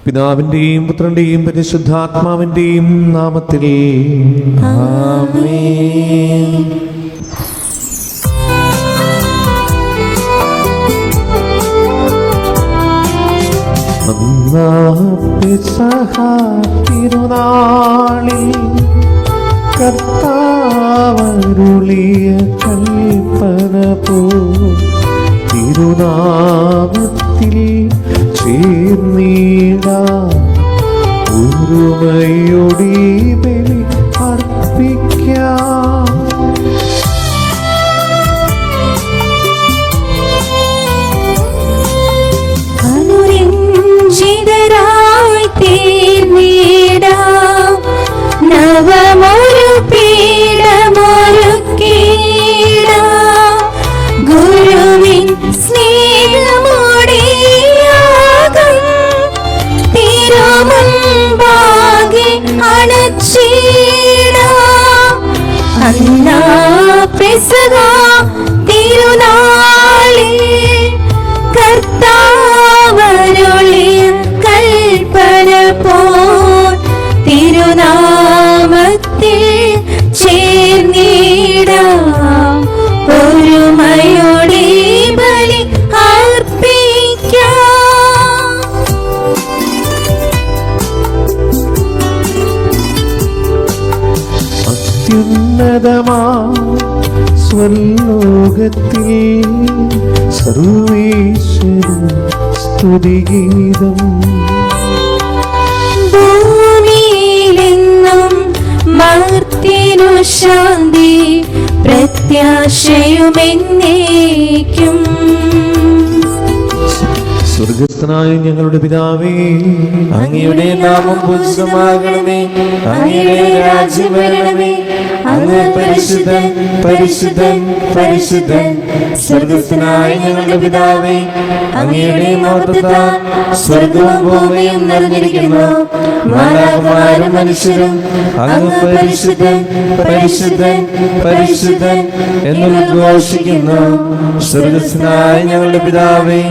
പിതാവിന്റെയും പുത്രന്റെയും പരിശുദ്ധാത്മാവിന്റെയും നാമത്തിൽ ആമേൻ. പെസഹ തിരുനാളിൽ കർത്താവരുളിയ കൽപ്പന പോ തിരുനാമത്തിൽ ചേർന്നിടാം ഒരുമയോടെ ബലി അർപ്പിക്കാം. അനുരഞ്ജിതരായി തീർന്നിടാം നവമൊരു പീഠമൊരുക്കിടാം ഗുരുവിൻ സ്നേഹമോടെയാകും തിരുമുൻപാകെ അണച്ചിടാം. അന്നാ പെസഹ തിരുനാളിൽ കർത്താവരുളിയ കൽപ്പന പോൽ തിരുനാമത്തിൽ ചേർന്നിടാം ഒരുമയോടെ ബലി അർപ്പിക്കാം. അത്യുന്നതമാ സ്വർലോകത്തിൽ സർവേശ്വരൻ സ്തുതിഗീതം. ഭൂമിയിലെങ്ങും മർത്യനു ശാന്തി പ്രത്യാശയുമെന്നേക്കും. സ്വർഗസ്ഥനായ ഞങ്ങളുടെ പിതാവേ, അങ്ങയുടെ നാമം പൂജിതമാകണമേ. അങ്ങയുടെ രാജ്യം വരണമേ. അങ്ങ് പരിശുദ്ധൻ പരിശുദ്ധൻ പരിശുദ്ധൻ. സ്വർഗസ്ഥനായ ഞങ്ങളുടെ പിതാവേ, അങ്ങയുടെ മഹത്വത്താൽ സ്വർഗവും ഭൂമിയും നിറഞ്ഞിരിക്കുന്നു. മാലാഖമാരും മനുഷ്യരും അങ്ങ് പരിശുദ്ധൻ പരിശുദ്ധൻ പരിശുദ്ധൻ എന്നുദ്ഘോഷിക്കുന്നു. സ്വർഗസ്ഥനായ ഞങ്ങളുടെ പിതാവേ,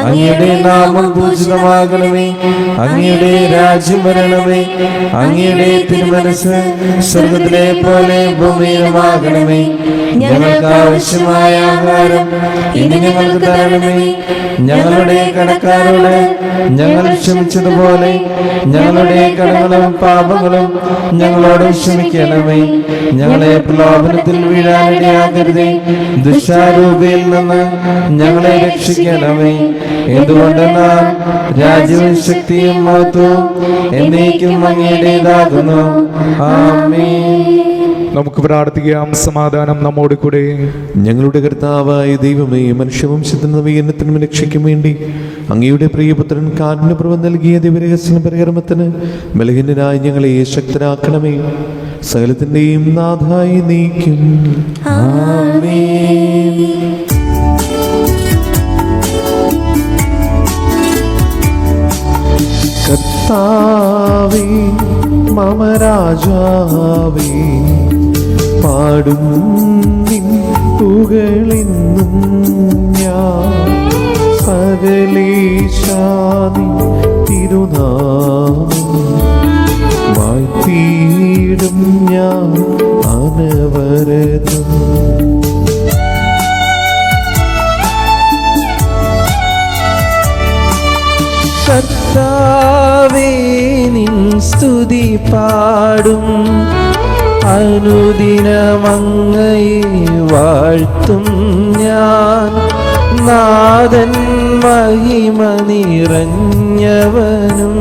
അങ്ങയുടെ നാമം പൂജിതമാകണമേ. അങ്ങയുടെ രാജ്യം വരണമേ. അങ്ങയുടെ തിരുമനസ്സ് സ്വർഗത്തിലെ പോലെ ഭൂമിയിലുമാകണമേ. ഞങ്ങൾക്ക് ആവശ്യമായ ആഹാരം ഇനി ഞങ്ങൾക്ക് തരണമേ. ഞങ്ങളുടെ കടക്കാരോട് ഞങ്ങൾ ക്ഷമിച്ചതുപോലെ ഞങ്ങളുടെ കടങ്ങളും പാപങ്ങളും ഞങ്ങളോട് ക്ഷമിക്കണമേ. ഞങ്ങളെ പ്രലോഭനത്തിൽ വീഴാനിടയാകരുതേ. ദുഷ്ടാരൂപയിൽ നിന്ന് ഞങ്ങളെ രക്ഷിക്കണമേ. എന്തുകൊണ്ടെന്നാൽ രാജ്യവും ശക്തിയും മഹത്വവും എന്നേക്കും അങ്ങയുടേതാകുന്നു. ആമേൻ. നമുക്ക് പ്രാർത്ഥിക്കാം. സമാധാനം നമ്മോട് കൂടെ. ഞങ്ങളുടെ കർത്താവായ ദൈവമേ, മനുഷ്യവംശത്തിന് നവീകരണത്തിനും രക്ഷയ്ക്കും വേണ്ടി അങ്ങയുടെ പ്രിയപുത്രൻ കാരുണ്യപ്രഭം നൽകിയ ദിവരഹസ്യ പരികർമ്മത്തിന് ബലഹീനരായി ഞങ്ങളെ ശക്തരാക്കണമേ. സകലത്തിന്റെയും നാഥായി നീക്കും. ആമേൻ. കർത്താവേ മമ രാജാവേ, പാടും നിൻ പുകഴെന്നും ഞാൻ. സകലേശാനി തിരുനാമം വാഴ്ത്തിയിടും ഞാൻ അനവരതം. കർത്താവേ നിൻ സ്തുതി പാടും. അനുദിനമങ്ങയെ വാഴ്ത്തും ഞാൻ. നാഥൻ മഹിമ നിറഞ്ഞവനും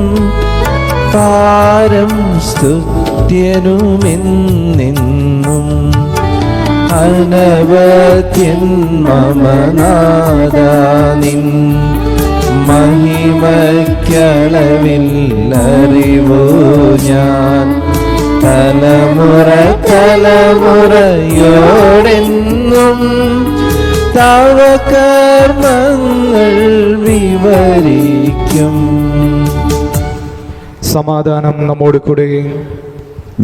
പാരം സ്തുത്യനുമെന്നെന്നും. അനവത്യൻ മമ നാഥ നിൻ മഹിമയ്ക്കളവില്ലറിവോ ഞാൻ. തലമുറ തലമുറയോടെന്നും തവ കർമ്മങ്ങൾ വിവരിക്കും. സമാധാനം നമ്മോട് കൂടെ.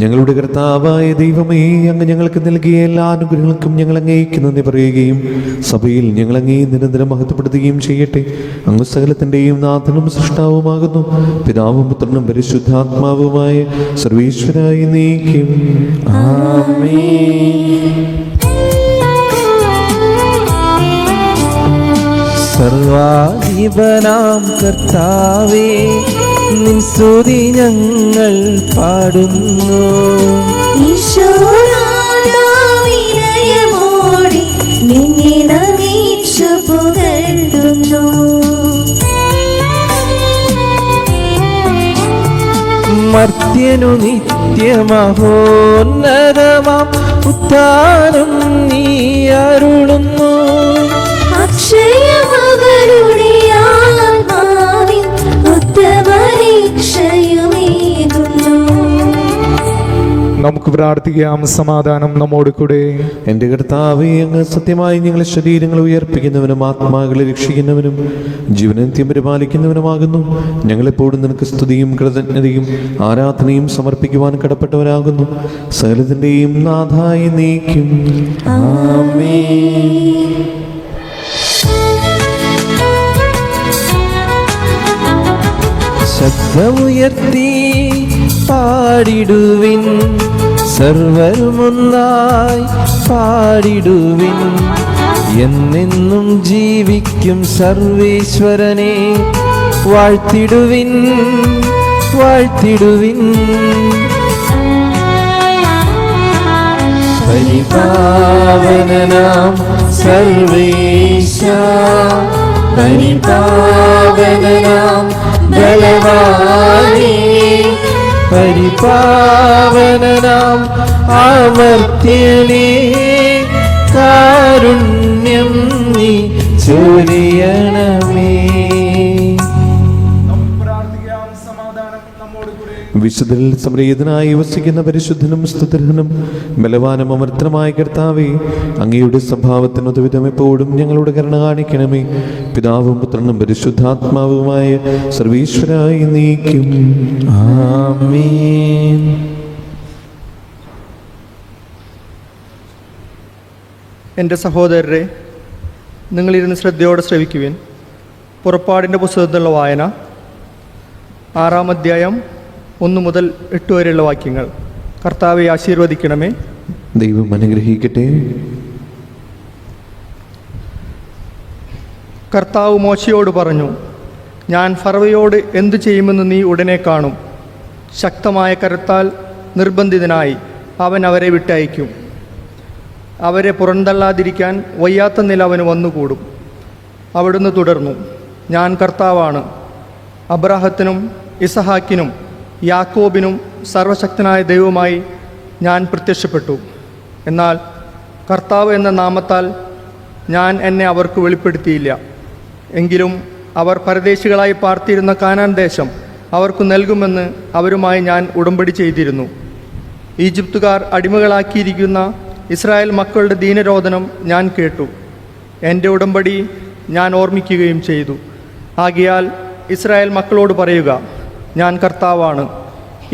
ഞങ്ങളുടെ കർത്താവായ ദൈവമേ, അങ്ങ് ഞങ്ങൾക്ക് നൽകിയ എല്ലാ അനുഗ്രഹങ്ങൾക്കും ഞങ്ങൾ അങ്ങേക്ക് നന്ദി പറയുകയും സഭയിൽ ഞങ്ങൾ അങ്ങേ നിരന്തരം മഹത്വപ്പെടുത്തുകയും ചെയ്യട്ടെ. അങ്ങ് സകലത്തിൻ്റെയും നാഥനും സൃഷ്ടാവുമാകുന്നു. പിതാവും പുത്രനും പരിശുദ്ധാത്മാവുമായ സർവീശ്വരായി നീക്കും. സർവാധിപനാം കർത്താവേ, നിൻ സ്തുതി ഞങ്ങൾ പാടുന്നു. ഈശോനാദാവിനയമോടെ നിന്നെ നമിച്ചു പുകഴ്ത്തുന്നു. മർത്യനു നിത്യമഹോന്നതമാം ഉത്ഥാനം നീ അരുളുന്നു. അക്ഷയമവരുടെ ആത്മാവിൽ ഉത്തമരീക്ഷയുമേകുന്നു. നമുക്ക് പ്രാർത്ഥിക്കാം. സമാധാനം നമ്മോട് കൂടെ. എൻ്റെ കർത്താവേ, അങ്ങ് സത്യമായി ഞങ്ങളെ ശരീരങ്ങൾ ഉയർപ്പിക്കുന്നവനും ആത്മാക്കളെ രക്ഷിക്കുന്നവനും ജീവനന്ത്യം പരിപാലിക്കുന്നവനുമാകുന്നു. ഞങ്ങളെപ്പോഴും നിനക്ക് സ്തുതിയും കൃതജ്ഞതയും ആരാധനയും സമർപ്പിക്കുവാൻ കടപ്പെട്ടവരാകുന്നു. സകലത്തിൻ്റെയും നാഥായി നീക്കും. ആമേൻ. ശബ്ദമുയർത്തി പാടിടുവിൻ, സർവരുമൊന്നായി പാടിടുവിൻ. എന്നെന്നും ജീവിക്കും സർവേശ്വരനെ വാഴ്ത്തിടുവിൻ, വാഴ്ത്തിടുവിൻ. പരിപാവനനാം സർവേശ, പരിപാവനനാം ബലവാനേ, പരിപാവനനാം അമർത്യനേ, കാരുണ്യം നീ ചൊരിയണമേ. വിശുദ്ധരിൽ സംപ്രീതനായി വസിക്കുന്ന പരിശുദ്ധനും സ്തുതിർഹനും ബലവാനും അമർത്തനുമായ കർത്താവേ, അങ്ങയുടെ സ്വഭാവത്തിനൊതുവിധം എപ്പോഴും ഞങ്ങളുടെ കരുണ കാണിക്കണമേ. പിതാവും പുത്രനും പരിശുദ്ധാത്മാവുമായ സർവീശ്വരായി നീക്കും. ആമേൻ. എൻ്റെ സഹോദരരെ, നിങ്ങളിരുന്ന് ശ്രദ്ധയോടെ ശ്രവിക്കുവിൻ. പുറപ്പാടിൻ്റെ പുസ്തകത്തിലുള്ള വായന 6-ാം അധ്യായം 1 മുതൽ 8 വരെയുള്ള വാക്യങ്ങൾ. കർത്താവെ ആശീർവദിക്കണമേ. ദൈവം അനുഗ്രഹിക്കട്ടെ. കർത്താവ് മോശയോട് പറഞ്ഞു, ഞാൻ ഫറവയോട് എന്തു ചെയ്യുമെന്ന് നീ ഉടനെ കാണും. ശക്തമായ കരത്താൽ നിർബന്ധിതനായി അവൻ അവരെ വിട്ടയക്കും. അവരെ പുറന്തള്ളാതിരിക്കാൻ വയ്യാത്ത നില അവന് വന്നുകൂടും. അവിടുന്ന് തുടർന്നു, ഞാൻ കർത്താവാണ്. അബ്രാഹത്തിനും ഇസഹാക്കിനും യാക്കോബിനും സർവശക്തനായ ദൈവമായി ഞാൻ പ്രത്യക്ഷപ്പെട്ടു. എന്നാൽ കർത്താവ് എന്ന നാമത്താൽ ഞാൻ എന്നെ അവർക്ക് വെളിപ്പെടുത്തിയില്ല. എങ്കിലും അവർ പരദേശികളായി പാർത്തിരുന്ന കാനാൻ ദേശം അവർക്ക് നൽകുമെന്ന് അവരുമായി ഞാൻ ഉടമ്പടി ചെയ്തിരുന്നു. ഈജിപ്തുകാർ അടിമകളാക്കിയിരിക്കുന്ന ഇസ്രായേൽ മക്കളുടെ ദീനരോധനം ഞാൻ കേട്ടു. എൻ്റെ ഉടമ്പടി ഞാൻ ഓർമ്മിക്കുകയും ചെയ്തു. ആകയാൽ ഇസ്രായേൽ മക്കളോട് പറയുക, ഞാൻ കർത്താവാണ്.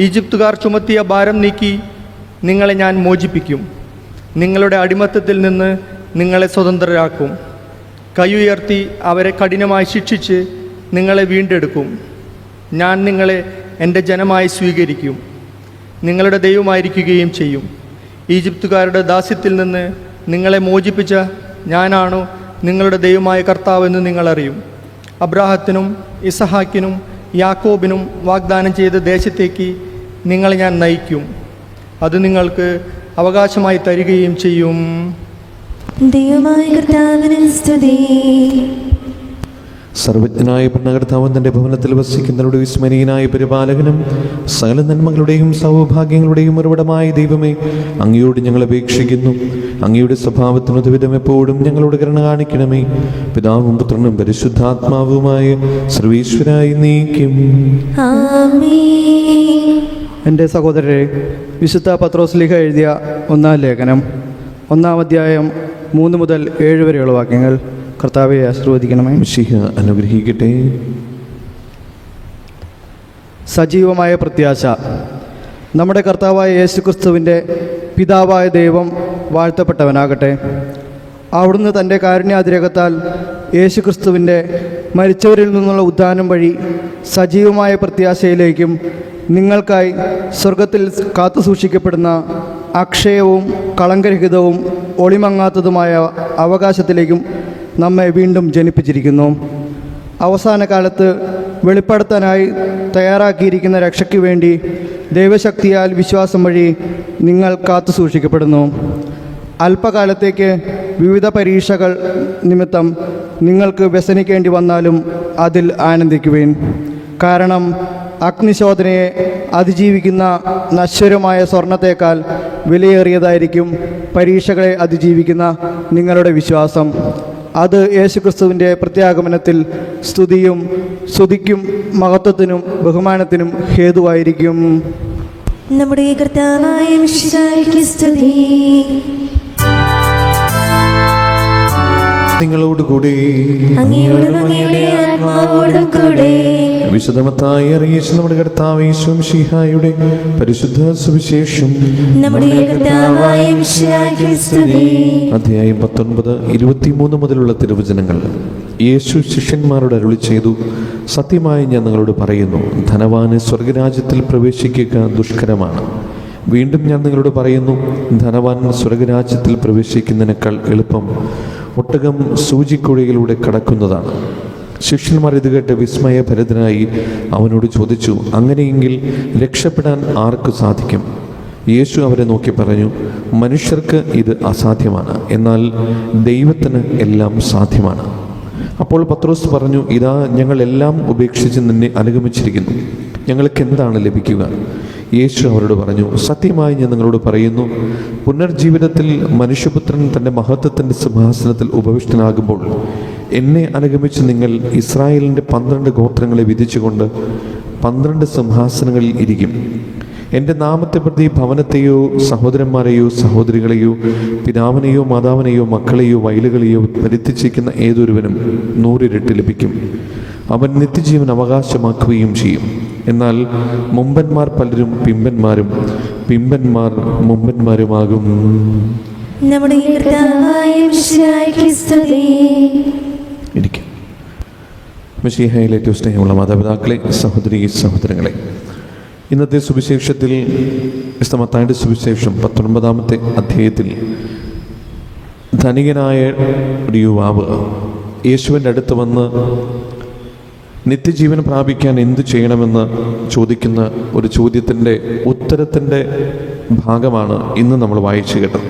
ഈജിപ്തുകാർ ചുമത്തിയ ഭാരം നീക്കി നിങ്ങളെ ഞാൻ മോചിപ്പിക്കും. നിങ്ങളുടെ അടിമത്തത്തിൽ നിന്ന് നിങ്ങളെ സ്വതന്ത്രരാക്കും. കൈയുയർത്തി അവരെ കഠിനമായി ശിക്ഷിച്ച് നിങ്ങളെ വീണ്ടെടുക്കും. ഞാൻ നിങ്ങളെ എൻ്റെ ജനമായി സ്വീകരിക്കും, നിങ്ങളുടെ ദൈവമായിരിക്കുകയും ചെയ്യും. ഈജിപ്തുകാരുടെ ദാസ്യത്തിൽ നിന്ന് നിങ്ങളെ മോചിപ്പിച്ച ഞാനാണോ നിങ്ങളുടെ ദൈവമായ കർത്താവെന്ന് നിങ്ങളറിയും. അബ്രാഹത്തിനും ഇസഹാക്കിനും യാക്കോബിനും വാഗ്ദാനം ചെയ്ത ദേശത്തേക്ക് നിങ്ങളെ ഞാൻ നയിക്കും. അത് നിങ്ങൾക്ക് അവകാശമായി തരികയും ചെയ്യും. ദൈവമായ കർത്താവിന് സ്തുതി. സർവജ്ഞനായ ഭരണകർത്താവൻ തൻ്റെ ഭവനത്തിൽ വസിക്കുന്നവരുടെ വിസ്മരണീയനായ പരിപാലകനും സകല നന്മകളുടെയും സൗഭാഗ്യങ്ങളുടെയും ഉറവിടമായ ദൈവമേ, അങ്ങയോട് ഞങ്ങൾ അപേക്ഷിക്കുന്നു. അങ്ങയുടെ സ്വഭാവത്തിനൊതുവിധം എപ്പോഴും ഞങ്ങളോട് കരുണ കാണിക്കണമേ. പിതാവും പുത്രനും പരിശുദ്ധാത്മാവുമായ സർവീശ്വരായി നീക്കും. ആമേൻ. എൻ്റെ സഹോദരരെ, വിശുദ്ധ പത്രോസ്ലീഹ എഴുതിയ 1-ാം ലേഖനം 1-ാം അധ്യായം 3 മുതൽ 7 വരെയുള്ള വാക്യങ്ങൾ. കർത്താവെ ആശീർവദിക്കണമേ. മിശിഹ അനുഗ്രഹിക്കട്ടെ. സജീവമായ പ്രത്യാശ. നമ്മുടെ കർത്താവായ യേശുക്രിസ്തുവിൻ്റെ പിതാവായ ദൈവം വാഴ്ത്തപ്പെട്ടവനാകട്ടെ. അവിടുന്ന് തൻ്റെ കാരുണ്യാതിരകത്താൽ യേശുക്രിസ്തുവിൻ്റെ മരിച്ചവരിൽ നിന്നുള്ള ഉദ്ധാനം വഴി സജീവമായ പ്രത്യാശയിലേക്കും നിങ്ങൾക്കായി സ്വർഗത്തിൽ കാത്തു സൂക്ഷിക്കപ്പെടുന്ന അക്ഷയവും കളങ്കരഹിതവും ഒളിമങ്ങാത്തതുമായ അവകാശത്തിലേക്കും നമ്മെ വീണ്ടും ജനിപ്പിച്ചിരിക്കുന്നു. അവസാന കാലത്ത് വെളിപ്പെടുത്താനായി തയ്യാറാക്കിയിരിക്കുന്ന രക്ഷയ്ക്ക് വേണ്ടി ദൈവശക്തിയാൽ വിശ്വാസം വഴി നിങ്ങൾ കാത്തു സൂക്ഷിക്കപ്പെടുന്നു. അല്പകാലത്തേക്ക് വിവിധ പരീക്ഷകൾ നിമിത്തം നിങ്ങൾക്ക് വ്യസനിക്കേണ്ടി വന്നാലും അതിൽ ആനന്ദിക്കുവേൻ. കാരണം അഗ്നിശോധനയെ അതിജീവിക്കുന്ന നശ്വരമായ സ്വർണത്തേക്കാൾ വിലയേറിയതായിരിക്കും പരീക്ഷകളെ അതിജീവിക്കുന്ന നിങ്ങളുടെ വിശ്വാസം. അത് യേശുക്രിസ്തുവിൻ്റെ പ്രത്യാഗമനത്തിൽ സ്തുതിക്കും മഹത്വത്തിനും ബഹുമാനത്തിനും ഹേതുവായിരിക്കും. നമ്മുടെ കർത്താവായ മിശിഹായ്ക്ക് സ്തുതി. നിങ്ങളോടുകൂടി അങ്ങയോടും അങ്ങയുടെ ആത്മാവോടും കൂടെ വിശുദ്ധമത്തായി അറിയിച്ച നമ്മുടെ കർത്താവ് യേശു മിശിഹായുടെ പരിശുദ്ധ സുവിശേഷം. നമ്മുടെ കർത്താവായ മിശിഹായ്ക്ക് സ്തുതി. അധ്യായം 19, 23 മുതലുള്ള തിരുവചനങ്ങൾ. യേശു ശിഷ്യന്മാരോട് അരുളി ചെയ്തു, സത്യമായി ഞാൻ നിങ്ങളോട് പറയുന്നു, ധനവാന് സ്വർഗരാജ്യത്തിൽ പ്രവേശിക്കുക ദുഷ്കരമാണ്. വീണ്ടും ഞാൻ നിങ്ങളോട് പറയുന്നു, ധനവാൻ സ്വർഗരാജ്യത്തിൽ പ്രവേശിക്കുന്നതിനേക്കാൾ എളുപ്പം ഒട്ടകം സൂചിക്കുഴയിലൂടെ കടക്കുന്നതാണ്. ശിഷ്യന്മാർ ഇത് കേട്ട് വിസ്മയഭരിതനായി അവനോട് ചോദിച്ചു, അങ്ങനെയെങ്കിൽ രക്ഷപ്പെടാൻ ആർക്ക് സാധിക്കും? യേശു അവരെ നോക്കി പറഞ്ഞു, മനുഷ്യർക്ക് ഇത് അസാധ്യമാണ്, എന്നാൽ ദൈവത്തിന് എല്ലാം സാധ്യമാണ്. അപ്പോൾ പത്രോസ് പറഞ്ഞു, ഇതാ ഞങ്ങൾ എല്ലാം ഉപേക്ഷിച്ച് നിന്നെ അനുഗമിച്ചിരിക്കുന്നു, ഞങ്ങൾക്ക് എന്താണ് ലഭിക്കുക? യേശു അവരോട് പറഞ്ഞു, സത്യമായി ഞാൻ നിങ്ങളോട് പറയുന്നു, പുനർജീവിതത്തിൽ മനുഷ്യപുത്രൻ തൻ്റെ മഹത്വത്തിൻ്റെ സിംഹാസനത്തിൽ ഉപവിഷ്ടനാകുമ്പോൾ എന്നെ അനുഗമിച്ച് നിങ്ങൾ ഇസ്രായേലിൻ്റെ 12 ഗോത്രങ്ങളെ വിധിച്ചുകൊണ്ട് 12 സിംഹാസനങ്ങളിൽ ഇരിക്കും. എൻ്റെ നാമത്തെ പ്രതി ഭവനത്തെയോ സഹോദരന്മാരെയോ സഹോദരികളെയോ പിതാവിനെയോ മാതാവിനെയോ മക്കളെയോ വയലുകളെയോ പരിത്യജിക്കുന്ന ഏതൊരുവനും 100 ഇരട്ടി ലഭിക്കും. അവൻ നിത്യജീവൻ അവകാശമാക്കുകയും ചെയ്യും. എന്നാൽ മുമ്പന്മാർ പലരും പിമ്പന്മാരും, പിമ്പന്മാർ മുമ്പന്മാരുമാകും. നമ്മുടെ കർത്താവായ മിശിഹായ്ക്ക് സ്തുതി. ഇരിക്കും. മിശിഹായിൽ ഏറ്റവും സ്നേഹമുള്ള മാതാപിതാക്കളെ, സഹോദരീ സഹോദരങ്ങളെ, ഇന്നത്തെ സുവിശേഷത്തിൽ മത്തായിയുടെ സുവിശേഷം 19-ാമത്തെ അധ്യായത്തിൽ ധനികനായ ഒരു യുവാവ് യേശുവിൻ്റെ അടുത്ത് വന്ന് നിത്യജീവൻ പ്രാപിക്കാൻ എന്തു ചെയ്യണമെന്ന് ചോദിക്കുന്ന ഒരു ചോദ്യത്തിൻ്റെ ഉത്തരത്തിൻ്റെ ഭാഗമാണ് ഇന്ന് നമ്മൾ വായിച്ചു കേട്ടത്.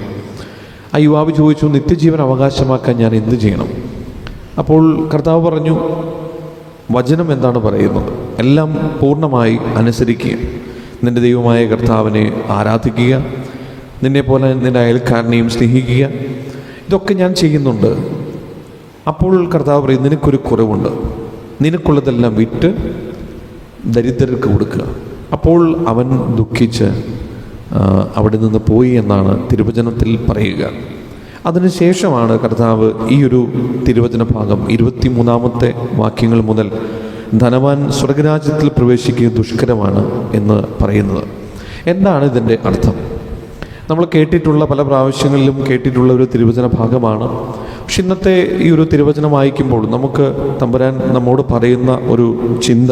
ആ യുവാവ് ചോദിച്ചു, നിത്യജീവൻ അവകാശമാക്കാൻ ഞാൻ എന്തു ചെയ്യണം? അപ്പോൾ കർത്താവ് പറഞ്ഞു, വചനം എന്താണ് പറയുന്നത്? എല്ലാം പൂർണ്ണമായി അനുസരിക്കുക, നിൻ്റെ ദൈവമായ കർത്താവിനെ ആരാധിക്കുക, നിന്നെപ്പോലെ നിൻ്റെ അയൽക്കാരനെയും സ്നേഹിക്കുക, ഇതൊക്കെ ഞാൻ ചെയ്യുന്നുണ്ട്. അപ്പോൾ കർത്താവ് പറയും, നിനക്കൊരു കുറവുണ്ട്, നിനക്കുള്ളതെല്ലാം വിറ്റ് ദരിദ്രർക്ക് കൊടുക്കുക. അപ്പോൾ അവൻ ദുഃഖിച്ച് അവിടെ നിന്ന് പോയി എന്നാണ് തിരുവചനത്തിൽ പറയുക. അതിനുശേഷമാണ് കർത്താവ് ഈ ഒരു തിരുവചന ഭാഗം 23-ാമത്തെ വാക്യങ്ങൾ മുതൽ ധനവാൻ സ്വർഗരാജ്യത്തിൽ പ്രവേശിക്കുക ദുഷ്കരമാണ് എന്ന് പറയുന്നത്. എന്താണ് ഇതിൻ്റെ അർത്ഥം? നമ്മൾ കേട്ടിട്ടുള്ള പല പ്രാവശ്യങ്ങളിലും കേട്ടിട്ടുള്ള ഒരു തിരുവചന ഭാഗമാണ്. പക്ഷെ ഇന്നത്തെ ഈ ഒരു തിരുവചനം വായിക്കുമ്പോൾ നമുക്ക് തമ്പുരാൻ നമ്മോട് പറയുന്ന ഒരു ചിന്ത,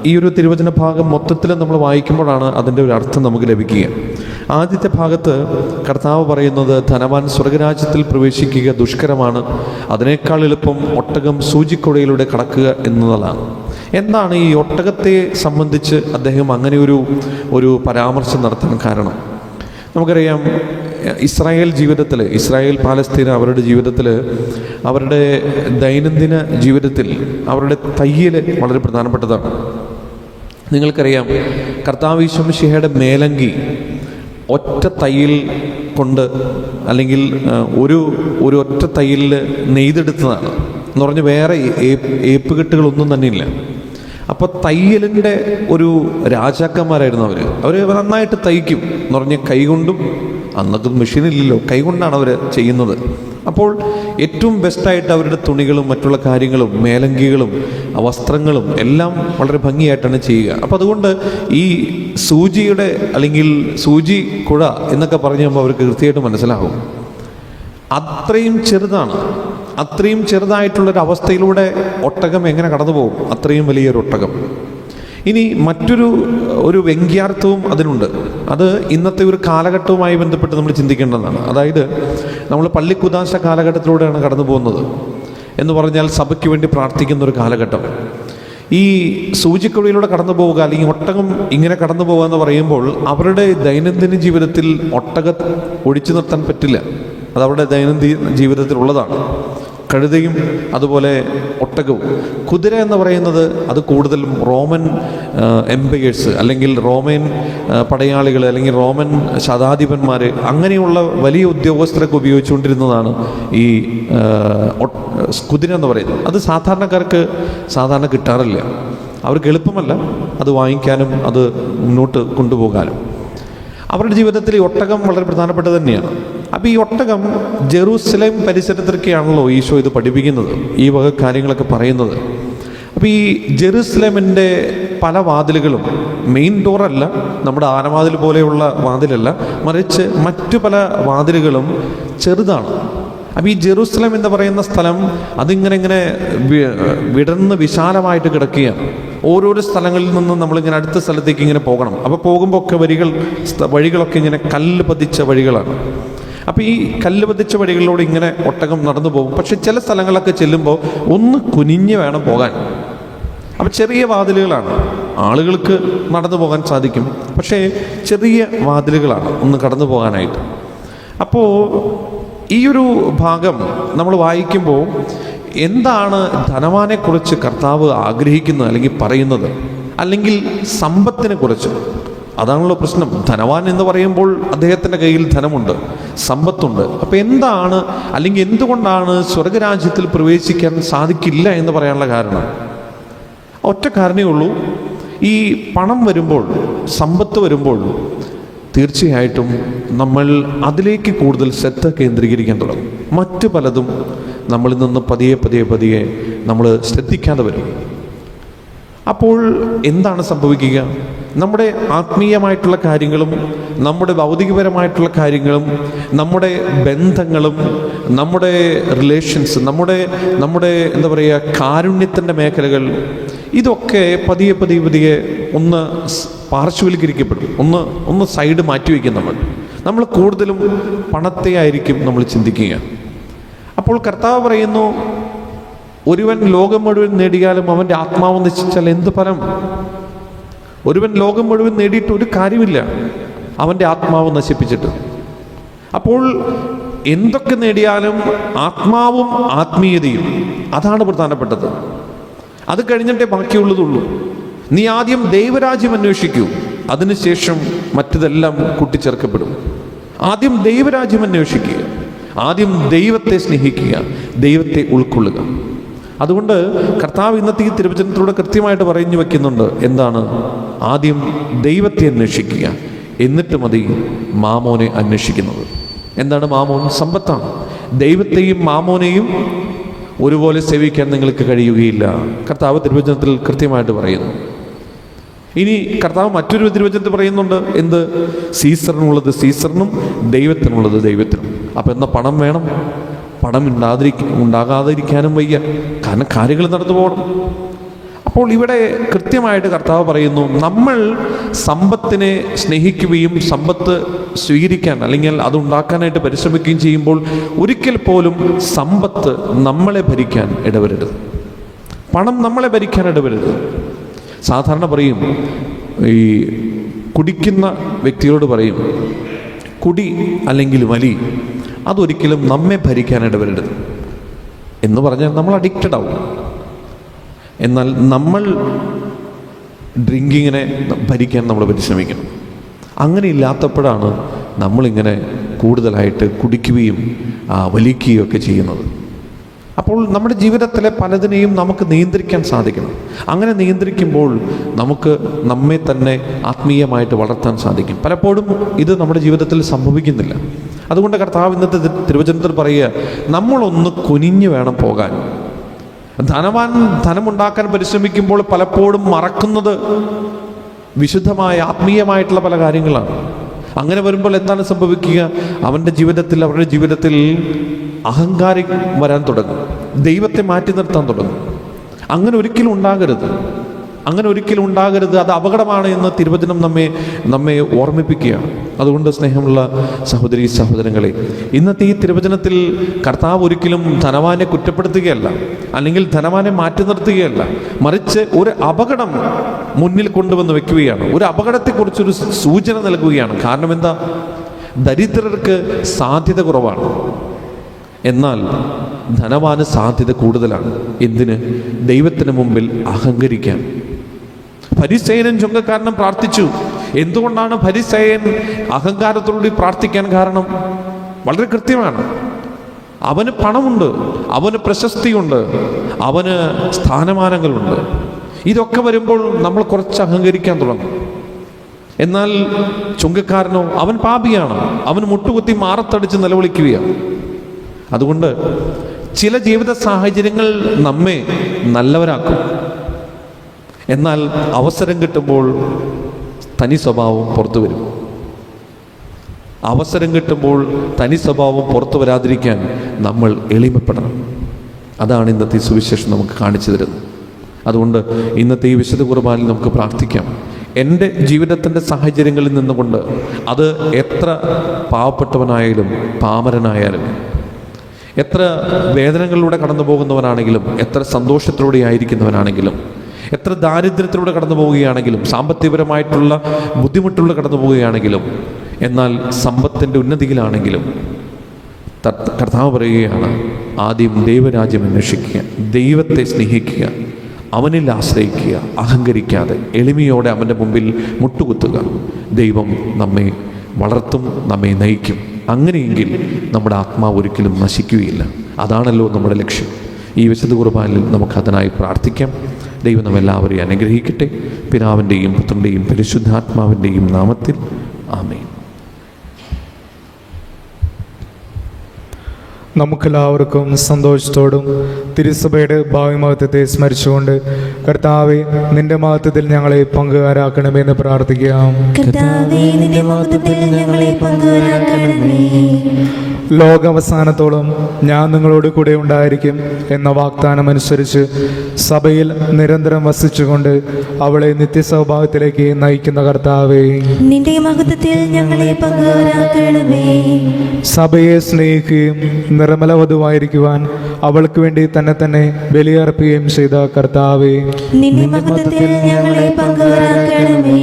ഈ ഒരു തിരുവചന ഭാഗം മൊത്തത്തിൽ നമ്മൾ വായിക്കുമ്പോഴാണ് അതിൻ്റെ ഒരു അർത്ഥം നമുക്ക് ലഭിക്കുക. ആദ്യത്തെ ഭാഗത്ത് കർത്താവ് പറയുന്നത് ധനവാൻ സ്വർഗരാജ്യത്തിൽ പ്രവേശിക്കുക ദുഷ്കരമാണ്, അതിനേക്കാൾ എളുപ്പം ഒട്ടകം സൂചിക്കുഴയിലൂടെ കടക്കുക എന്നതാണ്. എന്താണ് ഈ ഒട്ടകത്തെ സംബന്ധിച്ച് അദ്ദേഹം അങ്ങനെ ഒരു പരാമർശം നടത്താൻ കാരണം? നമുക്കറിയാം, ഇസ്രായേൽ പാലസ്തീന അവരുടെ ജീവിതത്തിൽ, അവരുടെ ദൈനംദിന ജീവിതത്തിൽ അവരുടെ തയ്യൽ വളരെ പ്രധാനപ്പെട്ടതാണ്. നിങ്ങൾക്കറിയാം, കർത്താവ് ഈശോ മിശിഹായുടെ മേലങ്കി ഒറ്റ തയ്യൽ കൊണ്ട്, അല്ലെങ്കിൽ ഒരു ഒറ്റ തയ്യലിൽ നെയ്തെടുത്തതാണ് എന്ന് പറഞ്ഞ് വേറെ ഏപ്പുകെട്ടുകളൊന്നും തന്നെ ഇല്ല. അപ്പോൾ തയ്യലിൻ്റെ ഒരു രാജാക്കന്മാരായിരുന്നു അവർ നന്നായിട്ട് തയ്ക്കും എന്ന് പറഞ്ഞ് കൈകൊണ്ടും, അന്നൊക്കെ മെഷീനില്ലല്ലോ, കൈകൊണ്ടാണ് അവർ ചെയ്യുന്നത്. അപ്പോൾ ഏറ്റവും ബെസ്റ്റായിട്ട് അവരുടെ തുണികളും മറ്റുള്ള കാര്യങ്ങളും മേലങ്കികളും വസ്ത്രങ്ങളും എല്ലാം വളരെ ഭംഗിയായിട്ടാണ് ചെയ്യുക. അപ്പോൾ അതുകൊണ്ട് ഈ സൂചിയുടെ അല്ലെങ്കിൽ സൂചി കുഴ എന്നൊക്കെ പറഞ്ഞു കഴിയുമ്പോൾ അവർക്ക് കൃത്യമായിട്ട് മനസ്സിലാകും. അത്രയും ചെറുതാണ്, അത്രയും ചെറുതായിട്ടുള്ളൊരവസ്ഥയിലൂടെ ഒട്ടകം എങ്ങനെ കടന്നു പോകും, അത്രയും വലിയൊരു ഒട്ടകം. ഇനി മറ്റൊരു വ്യംഗ്യാർത്ഥവും അതിനുണ്ട്. അത് ഇന്നത്തെ ഒരു കാലഘട്ടവുമായി ബന്ധപ്പെട്ട് നമ്മൾ ചിന്തിക്കേണ്ടതാണ്. അതായത് നമ്മൾ പള്ളിക്കുദാശ കാലഘട്ടത്തിലൂടെയാണ് കടന്നു പോകുന്നത് എന്ന് പറഞ്ഞാൽ സഭയ്ക്ക് വേണ്ടി പ്രാർത്ഥിക്കുന്ന ഒരു കാലഘട്ടം. ഈ സൂചിക്കുഴയിലൂടെ കടന്നു പോവുക അല്ലെങ്കിൽ ഒട്ടകം ഇങ്ങനെ കടന്നു പോകുക എന്ന് പറയുമ്പോൾ അവരുടെ ദൈനംദിന ജീവിതത്തിൽ ഒട്ടകം ഒഴിച്ചു നിർത്താൻ പറ്റില്ല. അത് അവരുടെ ദൈനംദിന ജീവിതത്തിലുള്ളതാണ്. കഴുതയും അതുപോലെ ഒട്ടകവും. കുതിര എന്ന് പറയുന്നത് അത് കൂടുതലും റോമൻ എംപയേഴ്സ് അല്ലെങ്കിൽ റോമൻ പടയാളികൾ അല്ലെങ്കിൽ റോമൻ ശതാധിപന്മാർ അങ്ങനെയുള്ള വലിയ ഉദ്യോഗസ്ഥരൊക്കെ ഉപയോഗിച്ചുകൊണ്ടിരുന്നതാണ് ഈ കുതിര എന്ന് പറയുന്നത്. അത് സാധാരണക്കാർക്ക് സാധാരണ കിട്ടാറില്ല. അവർക്ക് എളുപ്പമല്ല അത് വാങ്ങിക്കാനും അത് മുന്നോട്ട് കൊണ്ടുപോകാനും. അവരുടെ ജീവിതത്തിൽ ഈ ഒട്ടകം വളരെ പ്രധാനപ്പെട്ടത് തന്നെയാണ്. അപ്പോൾ ഈ ഒട്ടകം ജെറൂസലേം പരിസരത്തൊക്കെയാണല്ലോ ഈശോ ഇത് പഠിപ്പിക്കുന്നത്, ഈ വക കാര്യങ്ങളൊക്കെ പറയുന്നത്. അപ്പോൾ ഈ ജെറൂസലേമിൻ്റെ പല വാതിലുകളും മെയിൻ ഡോറല്ല, നമ്മുടെ ആനവാതിൽ പോലെയുള്ള വാതിലല്ല, മറിച്ച് മറ്റു പല വാതിലുകളും ചെറുതാണ്. അപ്പോൾ ഈ ജെറൂസലേം എന്ന് പറയുന്ന സ്ഥലം അതിങ്ങനെ വിടർന്ന് വിശാലമായിട്ട് കിടക്കുകയാണ്. ഓരോരോ സ്ഥലങ്ങളിൽ നിന്നും നമ്മളിങ്ങനെ അടുത്ത സ്ഥലത്തേക്ക് ഇങ്ങനെ പോകണം. അപ്പോൾ പോകുമ്പോൾ ഒക്കെ വഴികളൊക്കെ ഇങ്ങനെ കല്ല് പതിച്ച വഴികളാണ്. അപ്പോൾ ഈ കല്ല് പതിച്ച വഴികളിലൂടെ ഇങ്ങനെ ഒട്ടകം നടന്നു പോകും. പക്ഷെ ചില സ്ഥലങ്ങളൊക്കെ ചെല്ലുമ്പോൾ ഒന്ന് കുനിഞ്ഞ് വേണം പോകാൻ. അപ്പോൾ ചെറിയ വാതിലുകളാണ്, ആളുകൾക്ക് നടന്നു പോകാൻ സാധിക്കും, പക്ഷേ ചെറിയ വാതിലുകളാണ് ഒന്ന് കടന്നു പോകാനായിട്ട്. അപ്പോൾ ഈ ഒരു ഭാഗം നമ്മൾ വായിക്കുമ്പോൾ എന്താണ് ധനവാനെക്കുറിച്ച് കർത്താവ് ആഗ്രഹിക്കുന്നത് അല്ലെങ്കിൽ പറയുന്നത്, അല്ലെങ്കിൽ സമ്പത്തിനെ കുറിച്ച്? അതാണല്ലോ പ്രശ്നം. ധനവാൻ എന്ന് പറയുമ്പോൾ അദ്ദേഹത്തിൻ്റെ കയ്യിൽ ധനമുണ്ട്, സമ്പത്തുണ്ട്. അപ്പോൾ എന്താണ് അല്ലെങ്കിൽ എന്തുകൊണ്ടാണ് സ്വർഗരാജ്യത്തിൽ പ്രവേശിക്കാൻ സാധിക്കില്ല എന്ന് പറയാനുള്ള കാരണം? ഒറ്റ കാരണമേ ഉള്ളൂ. ഈ പണം വരുമ്പോൾ, സമ്പത്ത് വരുമ്പോൾ തീർച്ചയായിട്ടും നമ്മൾ അതിലേക്ക് കൂടുതൽ ശ്രദ്ധ കേന്ദ്രീകരിക്കാൻ തുടങ്ങും. മറ്റു പലതും നമ്മളിൽ നിന്ന് പതിയെ നമ്മൾ ശ്രദ്ധിക്കാതെ വരും. അപ്പോൾ എന്താണ് സംഭവിക്കുക? നമ്മുടെ ആത്മീയമായിട്ടുള്ള കാര്യങ്ങളും നമ്മുടെ ഭൗതികപരമായിട്ടുള്ള കാര്യങ്ങളും നമ്മുടെ ബന്ധങ്ങളും നമ്മുടെ റിലേഷൻസ് നമ്മുടെ എന്താ പറയുക കാരുണ്യത്തിൻ്റെ മേഖലകൾ ഇതൊക്കെ പതിയെ ഒന്ന് പാർശ്വവൽക്കരിക്കപ്പെടും. ഒന്ന് സൈഡ് മാറ്റിവെക്കും. നമ്മൾ കൂടുതലും പണത്തെ ആയിരിക്കും നമ്മൾ ചിന്തിക്കുക. അപ്പോൾ കർത്താവ് പറയുന്നു, ഒരുവൻ ലോകം മുഴുവൻ നേടിയാലും അവൻ്റെ ആത്മാവ് നശിച്ചാൽ എന്ത് ഫലം? ഒരുവൻ ലോകം മുഴുവൻ നേടിയിട്ട് ഒരു കാര്യമില്ല അവൻ്റെ ആത്മാവ് നശിപ്പിച്ചിട്ട്. അപ്പോൾ എന്തൊക്കെ നേടിയാലും ആത്മാവും ആത്മീയതയും അതാണ് പ്രധാനപ്പെട്ടത്. അത് കഴിഞ്ഞിട്ടേ ബാക്കിയുള്ളതുള്ളൂ. നീ ആദ്യം ദൈവരാജ്യം അന്വേഷിക്കൂ, അതിനുശേഷം മറ്റതെല്ലാം കൂട്ടിച്ചേർക്കപ്പെടും. ആദ്യം ദൈവരാജ്യം അന്വേഷിക്കുക, ആദ്യം ദൈവത്തെ സ്നേഹിക്കുക, ദൈവത്തെ ഉൾക്കൊള്ളുക. അതുകൊണ്ട് കർത്താവ് ഇന്നത്തെ ഈ തിരുവചനത്തിലൂടെ കൃത്യമായിട്ട് പറഞ്ഞു വയ്ക്കുന്നുണ്ട്. എന്താണ്? ആദ്യം ദൈവത്തെ അന്വേഷിക്കുക, എന്നിട്ട് മതി മാമോനെ അന്വേഷിക്കുന്നത്. എന്താണ് മാമോൻ? സമ്പത്താണ്. ദൈവത്തെയും മാമോനെയും ഒരുപോലെ സേവിക്കാൻ നിങ്ങൾക്ക് കഴിയുകയില്ല. കർത്താവ് തിരുവചനത്തിൽ കൃത്യമായിട്ട് പറയുന്നു. ഇനി കർത്താവ് മറ്റൊരു തിരുവചനത്തിൽ പറയുന്നുണ്ട്. എന്ത്? സീസറിനുള്ളത് സീസറിനും ദൈവത്തിനുള്ളത് ദൈവത്തിനും. അപ്പം എന്നാൽ പണം വേണം, പണം ഉണ്ടാകാതിരിക്കാനും വയ്യ, കാരണം കാര്യങ്ങൾ നടന്നു പോകണം. അപ്പോൾ ഇവിടെ കൃത്യമായിട്ട് കർത്താവ് പറയുന്നു, നമ്മൾ സമ്പത്തിനെ സ്നേഹിക്കുകയും സമ്പത്ത് സ്വീകരിക്കാൻ അല്ലെങ്കിൽ അതുണ്ടാക്കാനായിട്ട് പരിശ്രമിക്കുകയും ചെയ്യുമ്പോൾ ഒരിക്കൽ പോലും സമ്പത്ത് നമ്മളെ ഭരിക്കാൻ ഇടവരരുത്, പണം നമ്മളെ ഭരിക്കാൻ ഇടവരരുത്. സാധാരണ പറയും, ഈ കുടിക്കുന്ന വ്യക്തിയോട് പറയും, കുടി അല്ലെങ്കിൽ വലി അതൊരിക്കലും നമ്മെ ഭരിക്കാൻ ഇടവരരുത് എന്ന് പറഞ്ഞാൽ നമ്മൾ അഡിക്റ്റഡ് ആവും. എന്നാൽ നമ്മൾ ഡ്രിങ്കിങ്ങിനെ ഭരിക്കാൻ നമ്മൾ പരിശ്രമിക്കണം. അങ്ങനെ ഇല്ലാത്തപ്പോഴാണ് നമ്മളിങ്ങനെ കൂടുതലായിട്ട് കുടിക്കുകയും വലിക്കുകയും ഒക്കെ ചെയ്യുന്നത്. അപ്പോൾ നമ്മുടെ ജീവിതത്തിലെ പലതിനെയും നമുക്ക് നിയന്ത്രിക്കാൻ സാധിക്കണം. അങ്ങനെ നിയന്ത്രിക്കുമ്പോൾ നമുക്ക് നമ്മെ തന്നെ ആത്മീയമായിട്ട് വളർത്താൻ സാധിക്കും. പലപ്പോഴും ഇത് നമ്മുടെ ജീവിതത്തിൽ സംഭവിക്കുന്നില്ല. അതുകൊണ്ട് കർത്താവ് ഇന്നത്തെ തിരുവചനത്തിൽ പറയുക, നമ്മളൊന്ന് കുനിഞ്ഞു വേണം പോകാൻ. ധനവാൻ ധനമുണ്ടാക്കാൻ പരിശ്രമിക്കുമ്പോൾ പലപ്പോഴും മറക്കുന്നത് വിശുദ്ധമായ ആത്മീയമായിട്ടുള്ള പല കാര്യങ്ങളാണ്. അങ്ങനെ വരുമ്പോൾ എന്താണ് സംഭവിക്കുക? അവരുടെ ജീവിതത്തിൽ അഹങ്കാരം വരാൻ തുടങ്ങും, ദൈവത്തെ മാറ്റി നിർത്താൻ തുടങ്ങും. അങ്ങനെ ഒരിക്കലും ഉണ്ടാകരുത്. അത് അപകടമാണ് എന്ന് തിരുവചനം നമ്മെ ഓർമ്മിപ്പിക്കുകയാണ്. അതുകൊണ്ട് സ്നേഹമുള്ള സഹോദരീ സഹോദരങ്ങളെ, ഇന്നത്തെ ഈ തിരുവചനത്തിൽ കർത്താവ് ഒരിക്കലും ധനവാനെ കുറ്റപ്പെടുത്തുകയല്ല, അല്ലെങ്കിൽ ധനവാനെ മാറ്റി നിർത്തുകയല്ല, മറിച്ച് ഒരു അപകടം മുന്നിൽ കൊണ്ടുവന്ന് വെക്കുകയാണ്. ഒരു അപകടത്തെക്കുറിച്ചൊരു സൂചന നൽകുകയാണ്. കാരണം എന്താ? ദരിദ്രർക്ക് സാധ്യത കുറവാണ്, എന്നാൽ ധനവാന് സാധ്യത കൂടുതലാണ്. എന്തിന്? ദൈവത്തിന് മുമ്പിൽ അഹങ്കരിക്കാൻ. ഫരിസേയനും ചുങ്കക്കാരനും പ്രാർത്ഥിച്ചു. എന്തുകൊണ്ടാണ് ഫരിസേയൻ അഹങ്കാരത്തോടുകൂടി പ്രാർത്ഥിക്കാൻ കാരണം? വളരെ കൃത്യമാണ്. അവന് പണമുണ്ട്, അവന് പ്രശസ്തിയുണ്ട്, അവന് സ്ഥാനമാനങ്ങളുണ്ട്. ഇതൊക്കെ വരുമ്പോൾ നമ്മൾ കുറച്ച് അഹങ്കരിക്കാൻ തുടങ്ങും. എന്നാൽ ചുങ്കക്കാരനോ, അവൻ പാപിയാണ്, അവൻ മുട്ടുകുത്തി മാറത്തടിച്ച് നിലവിളിക്കുകയാണ്. അതുകൊണ്ട് ചില ജീവിത സാഹചര്യങ്ങൾ നമ്മെ നല്ലവരാക്കും, എന്നാൽ അവസരം കിട്ടുമ്പോൾ തനി സ്വഭാവം പുറത്തു വരും. അവസരം കിട്ടുമ്പോൾ തനി സ്വഭാവം പുറത്തു വരാതിരിക്കാൻ നമ്മൾ എളിമപ്പെടണം. അതാണ് ഇന്നത്തെ സുവിശേഷം നമുക്ക് കാണിച്ചു തരുന്നത്. അതുകൊണ്ട് ഇന്നത്തെ ഈ വിശുദ്ധ കുർബാനയിൽ നമുക്ക് പ്രാർത്ഥിക്കാം. എൻ്റെ ജീവിതത്തിൻ്റെ സാഹചര്യങ്ങളിൽ നിന്നുകൊണ്ട്, അത് എത്ര പാവപ്പെട്ടവനായാലും പാമരനായാലും, എത്ര വേദനകളിലൂടെ കടന്നു പോകുന്നവനാണെങ്കിലും, എത്ര സന്തോഷത്തിലൂടെ ആയിരിക്കുന്നവനാണെങ്കിലും, എത്ര ദാരിദ്ര്യത്തിലൂടെ കടന്നു പോവുകയാണെങ്കിലും, സാമ്പത്തികപരമായിട്ടുള്ള ബുദ്ധിമുട്ടുള്ള കടന്നു പോവുകയാണെങ്കിലും, എന്നാൽ സമ്പത്തിൻ്റെ ഉന്നതിയിലാണെങ്കിലും, കർത്താവ് പറയുകയാണ്, ആദ്യം ദൈവരാജ്യം അന്വേഷിക്കുക, ദൈവത്തെ സ്നേഹിക്കുക, അവനിൽ ആശ്രയിക്കുക, അഹങ്കരിക്കാതെ എളിമയോടെ അവൻ്റെ മുമ്പിൽ മുട്ടുകുത്തുക. ദൈവം നമ്മെ വളർത്തും, നമ്മെ നയിക്കും. അങ്ങനെയെങ്കിൽ നമ്മുടെ ആത്മാവ് ഒരിക്കലും നശിക്കുകയില്ല. അതാണല്ലോ നമ്മുടെ ലക്ഷ്യം. ഈ വിശുദ്ധ കുർബാനയിൽ നമുക്കതിനായി പ്രാർത്ഥിക്കാം. ദൈവം നമ്മെല്ലാവരെയും അനുഗ്രഹിക്കട്ടെ. പിതാവിൻ്റെയും പുത്രൻ്റെയും പരിശുദ്ധാത്മാവിൻ്റെയും നാമത്തിൽ ആമേൻ. നമുക്കെല്ലാവർക്കും സന്തോഷത്തോടും തിരുസഭയുടെ ഭാവി മഹത്വത്തെ സ്മരിച്ചുകൊണ്ട്, കർത്താവെ, നിന്റെ മഹത്വത്തിൽ ഞങ്ങളെ പങ്കുകാരാക്കണമെന്ന് പ്രാർത്ഥിക്കാം. കർത്താവേ, നിന്റെ മഹത്വത്തിൽ ഞങ്ങളെ പങ്കുകാരാക്കണമേ. ലോകാവസാനത്തോളം ഞാൻ നിങ്ങളോട് കൂടെ ഉണ്ടായിരിക്കും എന്ന വാഗ്ദാനം അനുസരിച്ച് സഭയിൽ നിരന്തരം വസിച്ചുകൊണ്ട് അവളെ നിത്യസ്വഭാവത്തിലേക്ക് നയിക്കുന്ന കർത്താവേ, നിന്റെ മഹത്വത്തിൽ ഞങ്ങളെ പങ്കുകാരാക്കണമേ. സഭയെ സ്നേഹിക്കുകയും നിർമ്മല വധുവായിരിക്കുവാൻ അവൾക്ക് വേണ്ടി തന്നെ ബലിയർപ്പിക്കുകയും ചെയ്ത കർത്താവേ, നിന്റെ മഹത്വത്തിൽ ഞങ്ങളെ പങ്കുകാരാക്കണമേ.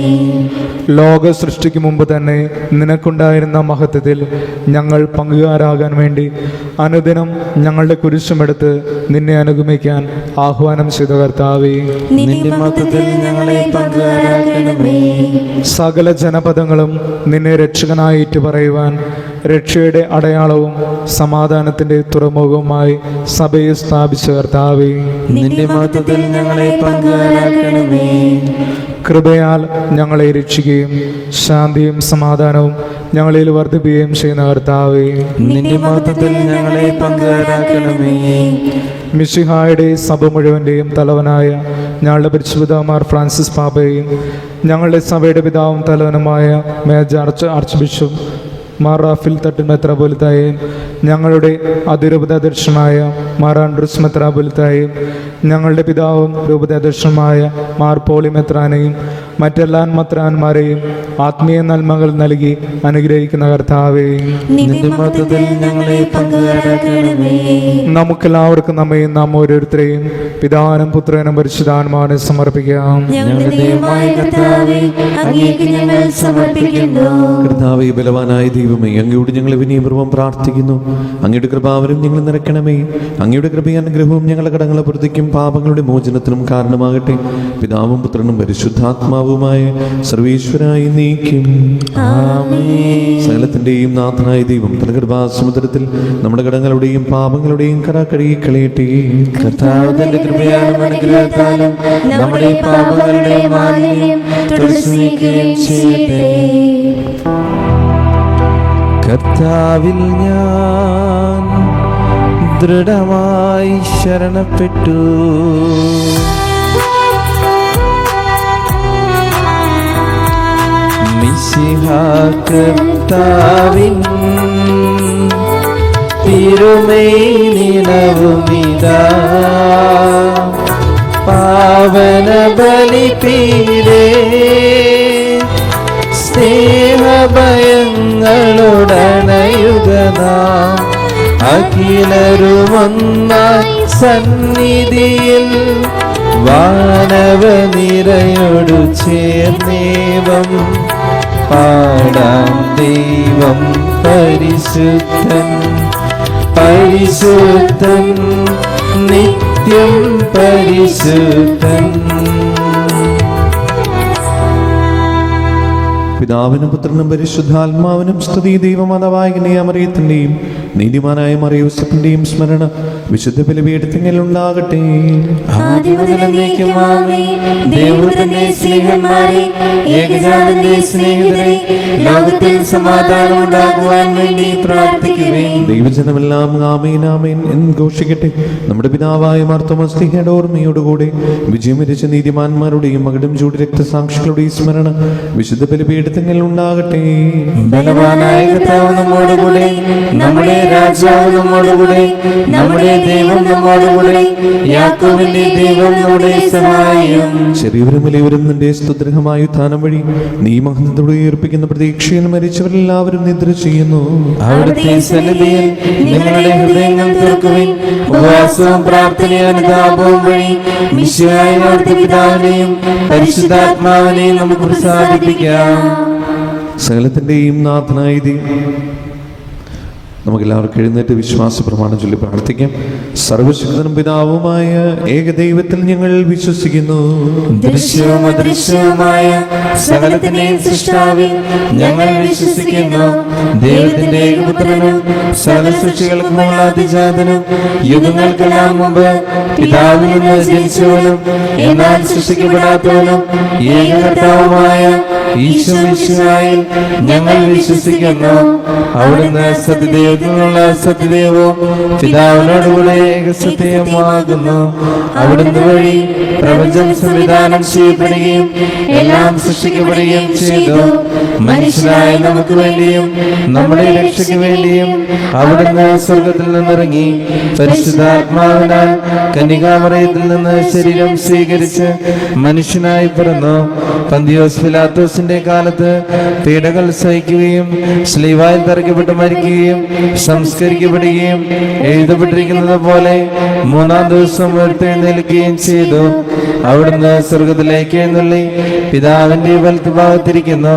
ലോക സൃഷ്ടിക്ക് മുമ്പ് തന്നെ നിനക്കുണ്ടായിരുന്ന മഹത്വത്തിൽ ഞങ്ങൾ പങ്കുകാരാകാൻ വേണ്ടി അനുദിനം ഞങ്ങളുടെ കുരിശുമെടുത്ത് നിന്നെ അനുഗമിക്കാൻ ആഹ്വാനം ചെയ്ത കർത്താവേ, നിന്റെ മഹത്വത്തിൽ ഞങ്ങളെ പങ്കുകാരാക്കണമേ. സകല ജനപദങ്ങളും നിന്നെ രക്ഷകനായി ഏറ്റുപറയുവാൻ രക്ഷയുടെ അടയാളവും സമാധാനത്തിന്റെ തുറമുഖവുമായി സഭയെ സ്ഥാപിച്ച കർത്താവേ, നിന്റെ മഹത്വത്തിൽ ഞങ്ങളെ പങ്കുകാരാക്കണമേ. കൃപയാൽ ഞങ്ങളെ രക്ഷിക്കുകയും ശാന്തിയും സമാധാനവും ഞങ്ങളിൽ വർദ്ധിപ്പിക്കുകയും ചെയ്യുന്ന കർത്താവേ, നിന്റെ മഹത്വത്തിൽ ഞങ്ങളെ പങ്കുകാരാക്കണമേ. മിശിഹായുടെ സഭ മുഴുവൻ്റെയും തലവനായ ഞങ്ങളുടെ പരിശുദ്ധമാർ ഫ്രാൻസിസ് പാപ്പയെയും ഞങ്ങളുടെ സഭയുടെ പിതാവും തലവനുമായ major arch bishop Mar Raphael തട്ടിൽ മെത്രാപ്പൊലീത്തായെയും ഞങ്ങളുടെ അതിരൂപതാധ്യക്ഷനായ മാർ ആൻഡ്രൂസ് മെത്രാപ്പൊലീത്തായെയും ഞങ്ങളുടെ പിതാവും രൂപതാധ്യക്ഷനുമായ മാർ പോളി മെത്രാനെയും മറ്റെല്ലാ മെത്രാന്മാരെയും ആത്മീയ നന്മകൾ നൽകി അനുഗ്രഹിക്കുന്ന കർത്താവേ, നിന്റെ മഹത്വത്തിൽ ഞങ്ങളെ പങ്കുകാരാക്കണമേ. നമുക്കെല്ലാവർക്കും നമ്മയും നാം ഓരോരുത്തരെയും പിതാവിനും പുത്രനും പരിശുദ്ധാത്മാവിനും സമർപ്പിക്കാം. ഞങ്ങളുടെ ദൈവമായ കർത്താവേ, അങ്ങേക്ക് ഞങ്ങൾ സമർപ്പിക്കുന്നു. കർത്താവേ, ബലവാനായ ദൈവമേ, അങ്ങയോട് ഞങ്ങൾ വിനീപൂർവ്വം പ്രാർത്ഥിക്കുന്നു. അങ്ങയുടെ കൃപാവരും ഞങ്ങൾ നിറയ്ക്കണമേ. അങ്ങയുടെ കൃപയും അനുഗ്രഹവും ഞങ്ങളുടെ കടങ്ങളെ പ്രതിക്കും പാപങ്ങളുടെ മോചനത്തിനും കാരണമാകട്ടെ. പിതാവും പുത്രനും പരിശുദ്ധാത്മാവുമായ സർവീശ്വരായി നീക്കും. സകലത്തിന്റെയും നാഥനായ ദൈവം തന്റെ കൃപാസമുദ്രത്തിൽ നമ്മുടെ കടങ്ങളുടെയും പാപങ്ങളുടെയും കറ കഴുകിക്കളയട്ടെ. കർത്താവ് തന്റെ കൃപയാലും അനുഗ്രഹത്താലും നമ്മുടെ പാപങ്ങളുടെ മാലിന്യം തുടച്ചു നീക്കുകയും ചെയ്യട്ടെ. കർത്താവിൽ ഞാൻ ദൃഢമായി ശരണപ്പെട്ടു. മിശിഹാ കർത്താവിൻ തിരുമേനിലവുമിതാ പാവന ബലിപീഠേ സ്നേഹഭയങ്ങളുടണയുഗനാം അഖിലരുമൊന്നായി സന്നിധിയിൽ വാനവനിരയോടു ചേർന്നേവം പാടാം ദൈവം പരിശുദ്ധൻ പരിശുദ്ധൻ നിത്യം പരിശുദ്ധൻ. പിതാവിനും പുത്രനും പരിശുദ്ധാത്മാവിനും സ്തുതി. ദൈവമാതാവായ മറിയത്തിന്റെയും നീതിമാനായ മറിയൂസഫിന്റെയും സ്മരണ വിശുദ്ധ ബലിപീഠത്തിങ്കൽ ഉണ്ടാകട്ടെ. ലോകത്തിൽ സമാധാനം ഉണ്ടാകുവാൻ വേണ്ടി പ്രാർത്ഥിക്കുവിൻ. ദൈവജനമെല്ലാം ആമേൻ ആമേൻ എന്ന് ഘോഷിക്കട്ടെ. നമ്മുടെ പിതാവായ മാർത്തോമാസ്ലീഹയുടെ ഓർമ്മയോടുകൂടെ വിജയം വരിച്ച നീതിമാന്മാരുടെയും മകടും ചൂട് രക്തസാക്ഷികളുടെയും സ്മരണ വിശുദ്ധ ബലിപീഠത്തിങ്കൽ ഉണ്ടാകട്ടെ. ബലവാനായ കർത്താവ് നമ്മോടുകൂടെ, നമ്മുടെ രാജാവ് നമ്മോടുകൂടെ, നമ്മുടെ ദൈവം നമ്മോടുകൂടെ, യാക്കോബിന്റെ ദൈവം നമ്മുടെ സഹായം. ചെറിയവരും വലിയവരും നിന്റെ സ്തുത്യർഹമായ ഉത്ഥാനം വഴി നീ മഹത്വത്തോടെ ഉയർപ്പിക്കുന്ന പ്രതീക്ഷയിൽ മരിച്ചവരെല്ലാവരും നിദ്ര ചെയ്യുന്നു. അവിടുത്തെ സന്നിധിയിൽ നിങ്ങളുടെ ഹൃദയങ്ങൾ തുറക്കുവിൻ. ഉപവാസവും പ്രാർത്ഥനയും അനുതാപവും വഴി മിശിഹായ അവിടുത്തെ പിതാവിനെയും പരിശുദ്ധാത്മാവിനെയും നമുക്ക് പ്രസാദിപ്പിക്കാം. സകലത്തിന്റെയും നാഥനായ നമുക്കെല്ലാവർക്കും എഴുന്നേറ്റ് വിശ്വാസ പ്രമാണം ചൊല്ലി പ്രാർത്ഥിക്കാം. സർവശക്തനും പിതാവുമായ ഏകദൈവത്തിൽ ഞങ്ങൾ വിശ്വസിക്കുന്നു. ദൃശ്യവും അദൃശ്യവുമായ സകലത്തിന്റെയും സൃഷ്ടാവിൽ ഞങ്ങൾ വിശ്വസിക്കുന്നു. ദൈവത്തിന്റെ ഏകപുത്രനും സകല സൃഷ്ടികൾക്കുമുള്ള അതിജാതനും യുഗങ്ങൾക്കെല്ലാം മുമ്പ് പിതാവിൽ നിന്ന് ജനിച്ചവനും എന്നാൽ സൃഷ്ടിക്കപ്പെടാത്തവനും ഏകകർത്താവുമായ ഈശോ മിശിഹായിൽ ഞങ്ങൾ വിശ്വസിക്കുന്നു. അവിടുന്ന് സത്യദൈവത്തിനുള്ള സത്യദൈവവും പിതാവിനോടുകൂടെ ഏകസത്യമാകുന്നു. അവിടുന്ന് വഴി പ്രപഞ്ചം സംവിധാനം ചെയ്യപ്പെടുകയും എല്ലാം സൃഷ്ടിക്കപ്പെടുകയും ചെയ്തു. മനുഷ്യരായ നമുക്ക് വേണ്ടിയും നമ്മുടെ രക്ഷയ്ക്ക് വേണ്ടിയും അവിടുന്ന് സ്വർഗത്തിൽ നിന്നിറങ്ങി പരിശുദ്ധാത്മാവിനാൽ കന്യകാമറിയത്തിൽ നിന്ന് ശരീരം സ്വീകരിച്ച് മനുഷ്യനായി പിറന്നു. പന്തിയോസ് പിലാത്തോസിന്റെ കാലത്ത് പീഡകൾ സഹിക്കുകയും സ്ലീവായിൽ തറയ്ക്കപ്പെട്ട് മരിക്കുകയും സംസ്കരിക്കപ്പെടുകയും എഴുതപ്പെട്ടിരിക്കുന്നത് പോലെ മൂന്നാം ദിവസം ഉയർത്തെഴുന്നേൽക്കുകയും ചെയ്തു. അവിടുന്ന് സ്വർഗത്തിലേക്ക് എഴുന്നള്ളി പിതാവിന്റെ വലത്തുഭാഗത്തിരിക്കുന്നു.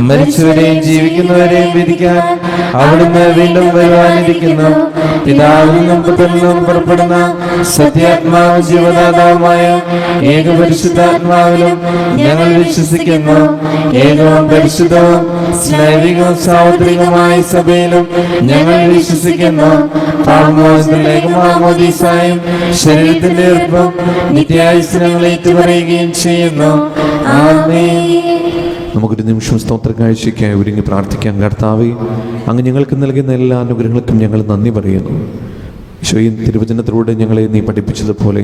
മരിച്ചവരെയും ജീവിക്കുന്നവരെയും വിധിക്കാൻ അവിടുന്ന് വീണ്ടും വരുവാനിരിക്കുന്നു. പിതാവിൽ നിന്നും പുത്രനിൽ നിന്നും പുറപ്പെടുന്ന സത്യാത്മാവും ജീവദാതാവുമായ ഏകപരിശുദ്ധാത്മാവിലും ഞങ്ങൾ വിശ്വസിക്കുന്നു. ഏകവും പരിശുദ്ധവും സ്നേഹികവും സാർവത്രികമായ സഭയിലും ഞങ്ങൾ വിശ്വസിക്കുന്നു. പാപമോചനത്തിലേക്കുമാമോദീസായും ശരീരത്തിന്റെ ഉറപ്പും നിത്യായുസ്സനങ്ങൾ ഏറ്റുപറയുകയും ചെയ്യുന്നു. ആമേൻ. നമുക്കൊരു നിമിഷം സ്തോത്ര കാഴ്ചയ്ക്കായി ഒരുങ്ങി പ്രാർത്ഥിക്കാം. കർത്താവേ, അങ്ങ് ഞങ്ങൾക്ക് നൽകുന്ന എല്ലാ അനുഗ്രഹങ്ങൾക്കും ഞങ്ങൾ നന്ദി പറയുന്നു. ഈശോയും തിരുവചനത്തിലൂടെ ഞങ്ങളെ നീ പഠിപ്പിച്ചതുപോലെ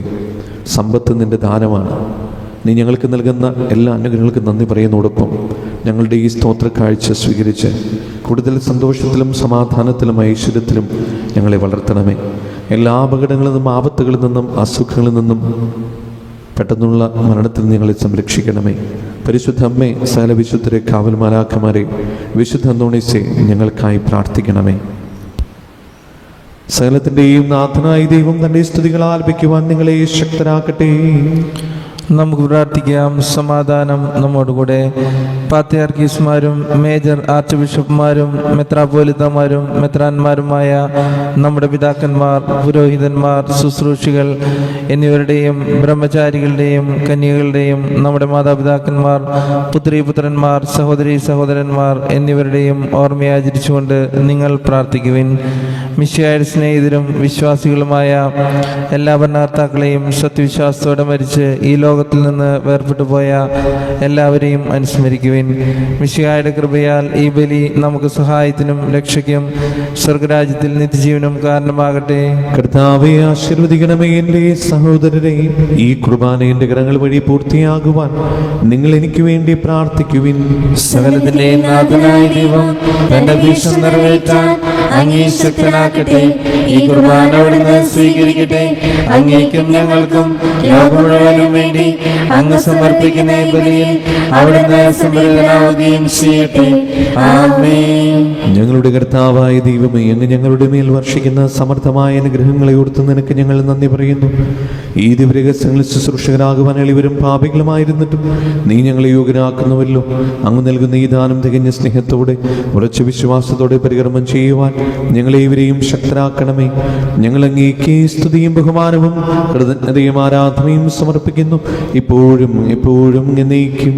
സമ്പത്ത് നിന്റെ ദാനമാണ്. നീ ഞങ്ങൾക്ക് നൽകുന്ന എല്ലാ അനുഗ്രഹങ്ങൾക്കും നന്ദി പറയുന്നതോടൊപ്പം ഞങ്ങളുടെ ഈ സ്തോത്ര കാഴ്ച സ്വീകരിച്ച് കൂടുതൽ സന്തോഷത്തിലും സമാധാനത്തിലും ഐശ്വര്യത്തിലും ഞങ്ങളെ വളർത്തണമേ. എല്ലാ അപകടങ്ങളിൽ നിന്നും ആപത്തുകളിൽ നിന്നും അസുഖങ്ങളിൽ നിന്നും പെട്ടെന്നുള്ള മരണത്തിൽ ഞങ്ങളെ സംരക്ഷിക്കണമേ. പരിശുദ്ധ അമ്മേ, സകല വിശുദ്ധരെ, കാവൽ മാലാഖമാരെ, വിശുദ്ധ അന്തോണീസേ, ഞങ്ങൾക്കായി പ്രാർത്ഥിക്കണമേ. സകലത്തിൻ്റെയും നാഥനായ ദൈവം തൻ്റെ സ്തുതികൾ ആലപിക്കുവാൻ നിങ്ങളെ ശക്തരാക്കട്ടെ. നമുക്ക് പ്രാർത്ഥിക്കാം. സമാധാനം നമ്മോടുകൂടെ. പാത്രിയാർക്കീസ്മാരും മേജർ ആർച്ച് ബിഷപ്പുമാരും മെത്രാപ്പോലിത്തമാരും മെത്രാന്മാരുമായ നമ്മുടെ പിതാക്കന്മാർ, പുരോഹിതന്മാർ, ശുശ്രൂഷികൾ എന്നിവരുടെയും ബ്രഹ്മചാരികളുടെയും കന്യകളുടെയും നമ്മുടെ മാതാപിതാക്കന്മാർ, പുത്രീപുത്രന്മാർ, സഹോദരീ സഹോദരന്മാർ എന്നിവരുടെയും ഓർമ്മയാചരിച്ചുകൊണ്ട് നിങ്ങൾ പ്രാർത്ഥിക്കുവിൻ. മിശിഹായുടെ സ്നേഹിതരും വിശ്വാസികളുമായ എല്ലാ ഭരണകർത്താക്കളെയും സത്യവിശ്വാസത്തോടെ മരിച്ച് ഈ ലോകത്തിൽ നിന്ന് വേർപെട്ടു പോയ എല്ലാവരെയും അനുസ്മരിക്കുവിൻ. മിശിഹായുടെ കൃപയാൽ ഈ ബലി നമുക്ക് സഹായത്തിനും രക്ഷയ്ക്കും സ്വർഗരാജ്യത്തിൽ നിത്യജീവനും കാരണമാകട്ടെ. കർത്താവെ ആശീർവദിക്കണമേ. എൻ്റെ സഹോദരരെ, ഈ കുർബാന എൻ്റെ കരങ്ങൾ വഴി പൂർത്തിയാകുവാൻ നിങ്ങൾ എനിക്ക് വേണ്ടി പ്രാർത്ഥിക്കുവിൻ. സകലത്തിന്റെയും നാഥനായ ദൈവം തന്റെ ഭീഷണം നിറവേറ്റാൻ അങ്ങേ ശക്തനാക്കട്ടെ. ഈ കുർബാന അവിടുന്ന് സ്വീകരിക്കട്ടെ. അങ്ങേക്കും ഞങ്ങൾക്കും ലോകം മുഴുവനും വേണ്ടി അങ്ങ് സമർപ്പിക്കുന്ന ഈ ബലിയിൽ അവിടുന്ന് സംപ്രീതനാവുകയും ചെയ്യട്ടെ. ആമേൻ. ഞങ്ങളുടെ കർത്താവായ ദൈവമേ, അങ്ങ് ഞങ്ങളുടെ മേൽ വർഷിക്കുന്ന സമർത്ഥമായ അനുഗ്രഹങ്ങളെ ഓർത്ത് നിനക്ക് ഞങ്ങൾ നന്ദി പറയുന്നു. ഈ ദിവ്യരഹസ്യങ്ങളിൽ ശുശ്രൂഷകരാകുവാൻ എളിവരും പാപികളുമായിരുന്നിട്ടും നീ ഞങ്ങളെ യോഗ്യരാക്കുന്നുവല്ലോ. അങ്ങ് നൽകുന്ന ഈ ദാനം തികഞ്ഞ സ്നേഹത്തോടെ ഉറച്ച വിശ്വാസത്തോടെ പരികർമ്മം ചെയ്യുവാൻ ഞങ്ങളെ ഇവരെയും ശക്തരാക്കണമേ. ഞങ്ങൾ അങ്ങേക്ക് സ്തുതിയും ബഹുമാനവും കൃതജ്ഞതയും ആരാധനയും സമർപ്പിക്കുന്നു, ഇപ്പോഴും എപ്പോഴും എന്നേക്കും.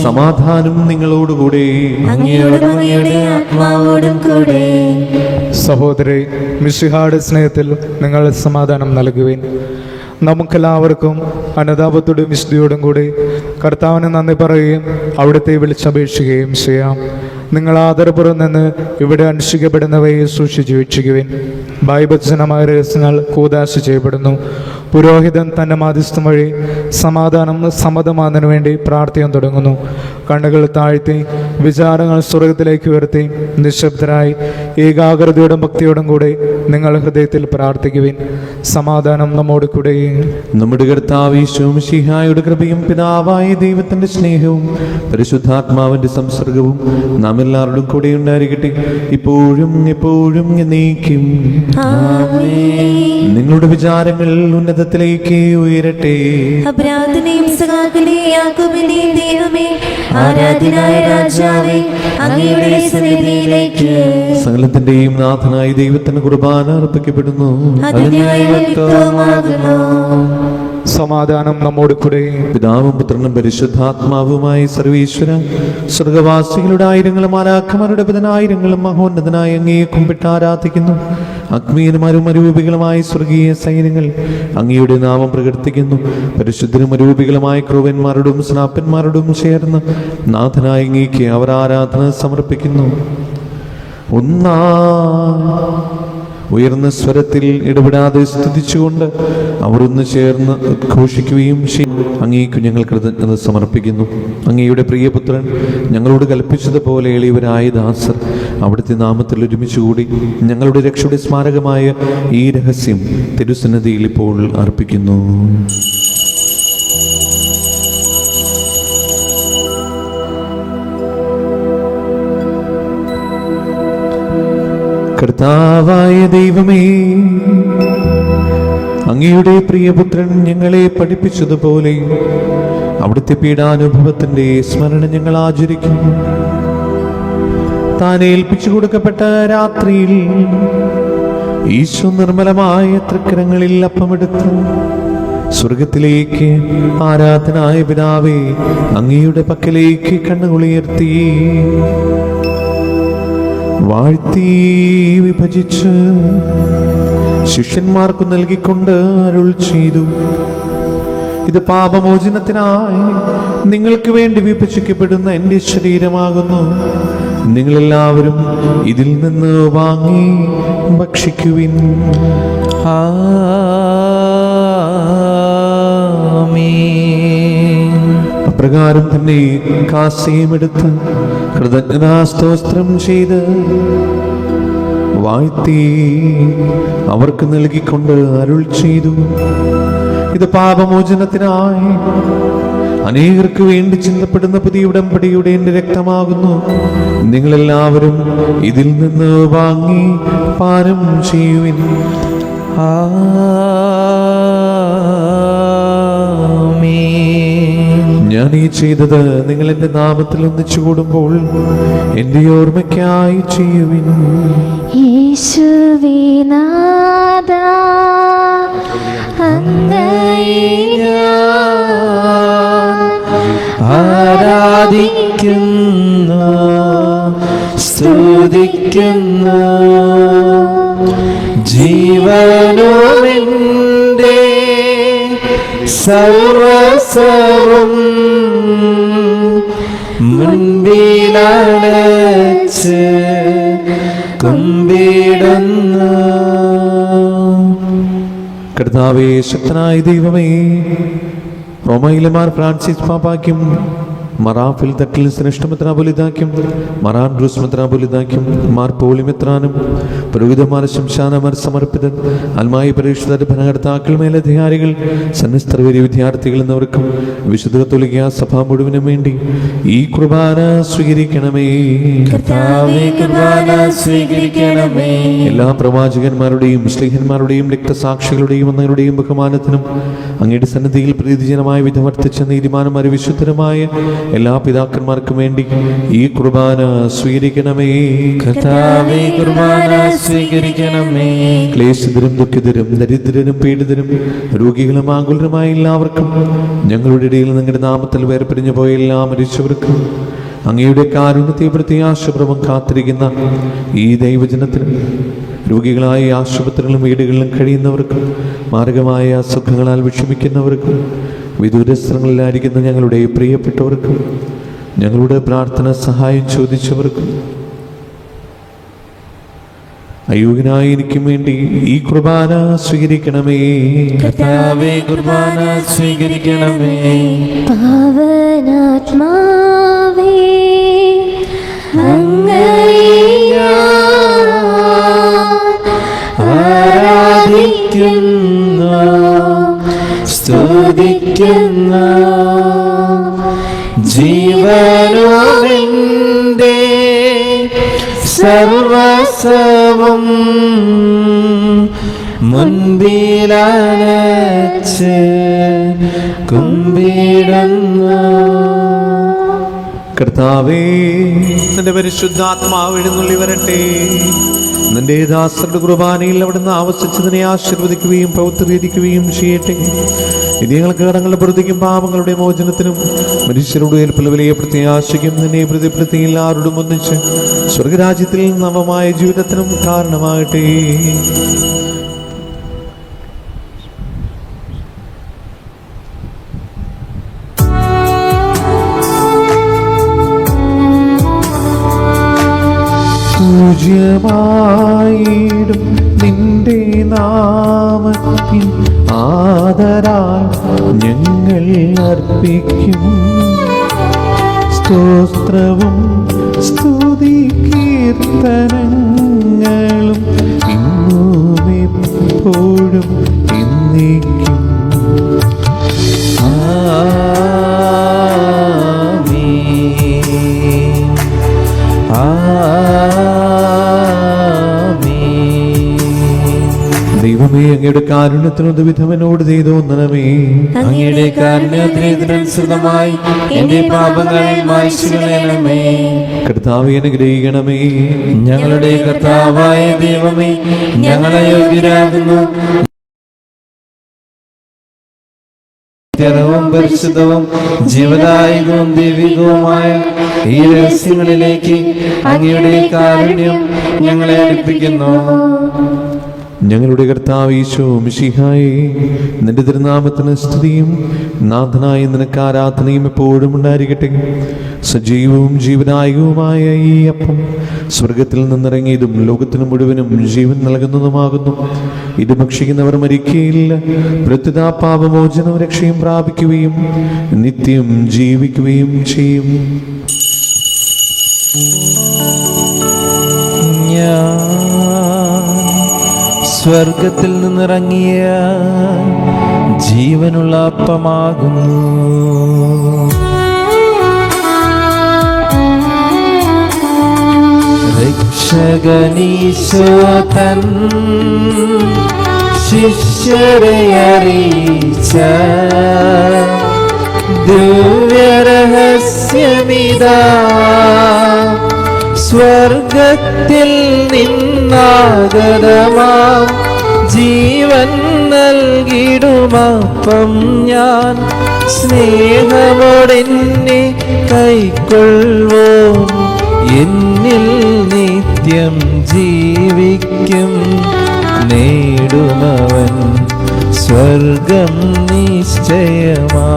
സമാധാനം നിങ്ങളോടുകൂടെ. അങ്ങയോടും അങ്ങയുടെ ആത്മാവോടും കൂടെ. സഹോദരി, മിശിഹായുടെ സ്നേഹത്തിൽ നിങ്ങൾ സമാധാനം നൽകുവിൻ. നമുക്കെല്ലാവർക്കും അനുതാപത്തോടും വിശുദ്ധിയോടും കൂടി കർത്താവിന് നന്ദി പറയുകയും അവിടുത്തെ വിളിച്ചപേക്ഷിക്കുകയും ചെയ്യാം. നിങ്ങൾ ആദരപുറം നിന്ന് ഇവിടെ അനുഷ്ഠിക്കപ്പെടുന്നവയെ സൂക്ഷിച്ചു വീക്ഷിക്കുവിൻ. ഭയഭജനമായ രഹസ്യങ്ങൾ കൂദാശ ചെയ്യപ്പെടുന്നു. പുരോഹിതൻ തൻ്റെ മാധ്യസ്ഥം വഴി സമാധാനം സമ്മതമാകുന്നതിനു വേണ്ടി പ്രാർത്ഥിക്കാൻ തുടങ്ങുന്നു. കണ്ണുകൾ താഴ്ത്തി വിചാരങ്ങൾ സ്വർഗത്തിലേക്ക് ഉയർത്തി നിശബ്ദരായി ഏകാഗ്രതയോടും ഭക്തിയോടും കൂടി നിങ്ങൾ ഹൃദയത്തിൽ പ്രാർത്ഥിക്കുവിൻ. സമാധാനം നമ്മോട് കൂടെ. നമ്മുടെ കർത്താവ് യേശു മിശിഹായുടെ കൃപയും പിതാവായ ദൈവത്തിന്റെ സ്നേഹവും പരിശുദ്ധാത്മാവിന്റെ സംസർഗവും നാം എല്ലാവരോടും കൂടെ ഉണ്ടായിരിക്കട്ടെ, ഇപ്പോഴും എപ്പോഴും എന്നേക്കും. നിങ്ങളുടെ വിചാരങ്ങൾ ഉന്നതത്തിലേക്ക് ഉയരട്ടെ. അബ്രാഹത്തിനെയും സഖാക്കളെയും യാക്കോബിനെയും ദൈവമേ, ആരാധ്യനായ രാജാവേ, അങ്ങയുടെ സന്നിധിയിലേക്ക് സകലത്തിന്റെയും നാഥനായ ദൈവത്തിന് കുർബാന അർപ്പിക്കപ്പെടുന്നു. അതിനായി വ്യക്തമാകുന്നു. സമാധാനം നമ്മോട് കൂടെ. പിതാവും പുത്രനും പരിശുദ്ധാത്മാവുമായി സർവീശ്വര, സ്വർഗവാസികളുടെ ആയിരങ്ങളും ആരാഖമാരുടെ പതിനായിരങ്ങളും മഹോന്നതനായ അങ്ങയെ കുമ്പിട്ട് ആരാധിക്കുന്നു. അഗ്നിയന്മാരും അരൂപികളുമായ സ്വർഗീയ സൈന്യങ്ങൾ അങ്ങയുടെ നാമം പ്രകീർത്തിക്കുന്നു. പരിശുദ്ധരും അരൂപികളുമായ ക്രൂവന്മാരോടും സ്നാപ്പന്മാരോടും ചേർന്ന് നാഥനായ അങ്ങേക്ക് അവർ ആരാധന സമർപ്പിക്കുന്നു. ഉയർന്ന സ്വരത്തിൽ ഇടപെടാതെ സ്തുതിച്ചുകൊണ്ട് അവർ ഒന്ന് ചേർന്ന് ഘോഷിക്കുകയും ചെയ്യും. അങ്ങേക്കു ഞങ്ങൾ കൃതജ്ഞത സമർപ്പിക്കുന്നു. അങ്ങയുടെ പ്രിയപുത്രൻ ഞങ്ങളോട് കൽപ്പിച്ചതുപോലെ എളിയവരായ ദാസർ അവിടുത്തെ നാമത്തിൽ ഒരുമിച്ചുകൂടി ഞങ്ങളുടെ രക്ഷയുടെ സ്മാരകമായ ഈ രഹസ്യം തിരുസന്നിധിയിൽ ഇപ്പോൾ അർപ്പിക്കുന്നു. കർത്താവായ ദൈവമേ, അങ്ങയുടെ പ്രിയപുത്രൻ ഞങ്ങളെ പഠിപ്പിച്ചതുപോലെ അവിടുത്തെ പീഡാനുഭവത്തിന്റെ സ്മരണ ഞങ്ങൾ ആചരിക്കുന്നു. താൻ ഏൽപ്പിച്ചു കൊടുക്കപ്പെട്ട രാത്രിയിൽ ഈശോ നിർമ്മലമായ തൃക്കരങ്ങളിൽ അപ്പമെടുത്ത് സ്വർഗത്തിലേക്ക് ആരാധനായ പിതാവേ അങ്ങയുടെ പക്കലേക്ക് കണ്ണുകളുയർത്തി വാഴ്ത്തി വിഭജിച്ച് ശിഷ്യന്മാർക്ക് നൽകിക്കൊണ്ട് അരുൾ ചെയ്തു, ഇത് പാപമോചനത്തിനായി നിങ്ങൾക്ക് വേണ്ടി വിഭജിക്കപ്പെടുന്ന എൻ്റെ ശരീരമാകുന്നു. നിങ്ങളെല്ലാവരും ഇതിൽ നിന്ന് വാങ്ങി ഭക്ഷിക്കുവിൻ. അപ്രകാരം തന്നെ കാസയുമെടുത്ത് കൃതജ്ഞതാസ്തോത്രം ചെയ്ത് വാഴ്ത്തി അവർക്ക് നൽകിക്കൊണ്ട് അരുൾ ചെയ്തു, ഇത് പാപമോചനത്തിനായി അനേകർക്ക് വേണ്ടി ചിന്തപ്പെടുന്ന പുതിയ ഉടമ്പടിയുടെ എൻ്റെ രക്തമാകുന്നു. നിങ്ങളെല്ലാവരും ഇതിൽ നിന്ന് വാങ്ങി പാനം ചെയ്യുവിൻ. ഞാൻ ഈ ചെയ്തത് നിങ്ങൾ എൻ്റെ നാമത്തിൽ ഒന്നിച്ചു കൂടുമ്പോൾ എൻ്റെ ഓർമ്മയ്ക്കായി ചെയ്യുവിൻ. യേശുവേ നാഥാ, അങ്ങയെ ആരാധിക്കുന്നു, സ്തുതിക്കുന്നു. ജീവനുമെൻ്റെ സർവസ്വവും മുൻപിലണച്ച് കുമ്പിടുന്നു. കർത്താവേ, ശക്തനായ ദൈവമേ, റോമയിലെ മാർ ഫ്രാൻസിസ് പാപ്പാക്കും മറാഫിൽ തട്ടിൽ ശ്രേഷ്ഠമെത്രാപൊലിതാക്കും മറാൻഡ്രൂസ് മെത്രാപൊലിതാക്കും മാർ പോളിമെത്രാനും പുരോഹിതന്മാർ ശംശാനമാർ സമർപ്പിതൻ അൽമായി പരീക്ഷിത ഭരണകർത്താക്കൾ മേലധികാരികൾ സന്യസ്തർവരി വിദ്യാർത്ഥികൾ എന്നിവർക്കും വിശുദ്ധ കത്തോലിക്ക സഭ മുഴുവനും വേണ്ടി ഈ കുർബാന സ്വീകരിക്കണമേ. എല്ലാ പ്രവാചകന്മാരുടെയും സ്ലീഹന്മാരുടെയും രക്തസാക്ഷികളുടെയും അന്നങ്ങളുടെയും ബഹുമാനത്തിനും അങ്ങയുടെ സന്നിധിയിൽ പ്രീതിജനമായ വിധം വർത്തിച്ച നീതിമാന്മാരെ വിശുദ്ധരമായ എല്ലാ പിതാക്കന്മാർക്കും വേണ്ടി ഈ കുർബാന സ്വീകരിക്കണമേ. കർത്താവേ, കുർബാന സ്വീകരിക്കണമേ. ക്ലേശിതരും ദുഃഖിതരും ദരിദ്രരും പീഡിതരും രോഗികളും ആകുലരുമായ എല്ലാവർക്കും ഞങ്ങളുടെ ഇടയിൽ നിങ്ങളുടെ നാമത്തിൽ വേർപിരിഞ്ഞു പോയ എല്ലാ മരിച്ചവർക്കും അങ്ങയുടെ കാരുണ്യത്തെ പ്രത്യാശപൂർവ്വം കാത്തിരിക്കുന്ന ഈ ദൈവജനത്തിന് രോഗികളായ ആശുപത്രികളിലും വീടുകളിലും കഴിയുന്നവർക്കും മാർഗമായ അസുഖങ്ങളാൽ വിഷമിക്കുന്നവർക്കും വിദൂരസ്ഥലങ്ങളിലായിരിക്കുന്ന ഞങ്ങളുടെ പ്രിയപ്പെട്ടവർക്കും ഞങ്ങളുടെ പ്രാർത്ഥന സഹായം ചോദിച്ചവർക്കും അയോഗ്യനായ എനിക്കും വേണ്ടി ഈ കുർബാന സ്വീകരിക്കണമേ. കർത്താവേ, കുർബാന സ്വീകരിക്കണമേ. പാവനാത്മാവേ, അങ്ങയെ ആരാധിക്കുന്നു, സ്തുതിക്കുന്നു. ജീവനോടെ സർവസ്വവും മുൻപിലണച്ച് കുമ്പിടുന്നു. കർത്താവേ, നിന്റെ പരിശുദ്ധാത്മാവ് എഴുന്നള്ളി വരട്ടെ. നിന്റെ ദാസരുടെ കുർബാനയിൽ അവിടുന്ന് ആവസിച്ചതിനെ ആശീർവദിക്കുകയും പ്രവർത്തിക്കുകയും ചെയ്യട്ടെ. ഇത് ഞങ്ങൾക്ക് കടങ്ങളുടെ പ്രതിക്കും പാപങ്ങളുടെ മോചനത്തിനും മനുഷ്യരുടെ ഏൽപ്പൽ വലിയ പ്രത്യാശയ്ക്കും നിന്നെ പ്രതിപ്പെടുത്തി എല്ലാവരോടും ഒന്നിച്ച് സ്വർഗരാജ്യത്തിൽ നവമായ ജീവിതത്തിനും കാരണമാകട്ടെ. പൂജ്യമായിടും നിന്റെ നാമത്തിൽ ആദരാൽ ഞങ്ങൾ അർപ്പിക്കും സ്തോത്രവും സ്തുതി കീർത്തനങ്ങളും ഇന്നും എപ്പോഴും എന്നേക്കും. ദൈവമേ, അങ്ങയുടെ കാരുണ്യത്തിനൊരു വിധവനോട് ചെയ്തോന്നണമേ. അങ്ങയുടെ കാരുണ്യത്തിനനുസൃതമായി എന്റെ പാപങ്ങൾ മായ്ച്ചുകളയണമേ. കർത്താവേ, അനുഗ്രഹിക്കണമേ. ഞങ്ങളുടെ കർത്താവായ ദൈവമേ, ഞങ്ങളെ യോഗ്യരാകുന്നു നിത്യവും പരിശുദ്ധവും ജീവദായകവും ദൈവികവുമായ ഈ രഹസ്യങ്ങളിലേക്ക് അങ്ങയുടെ കാരുണ്യം ഞങ്ങളെ അടുപ്പിക്കുന്നു. ഞങ്ങളുടെ കർത്താവ് ഈശോ മിശിഹായേ, നിന്റെ തിരുനാമത്തിന് സ്തുതിയും നാഥനായ നിനക്ക് ആരാധനയും എപ്പോഴും ഉണ്ടായിരിക്കട്ടെ. സജീവവും ജീവനായകവുമായ ഈ അപ്പം സ്വർഗത്തിൽ നിന്നിറങ്ങിയതും ലോകത്തിന് മുഴുവനും ജീവൻ നൽകുന്നതുമാകുന്നു. ഇത് ഭക്ഷിക്കുന്നവർ മരിക്കുകയില്ല, പ്രത്യുത പാപമോചനവും രക്ഷയും പ്രാപിക്കുകയും നിത്യം ജീവിക്കുകയും ചെയ്യും. സ്വർഗത്തിൽ നിന്നിറങ്ങിയ ജീവനുള്ള അപ്പമാകുന്നു. രക്ഷകനീശോ തൻ ശിഷ്യരെ അറിയിച്ച ദിവ്യരഹസ്യമിതാ, സ്വർഗത്തിൽ നിന്നാഗതമാം ജീവൻ നൽകിടുമപ്പം ഞാൻ സ്നേഹമോടെന്നെ കൈക്കൊള്ളുവോ, എന്നിൽ നിത്യം ജീവിക്കും നേടുമവൻ സ്വർഗം നിശ്ചയമാ.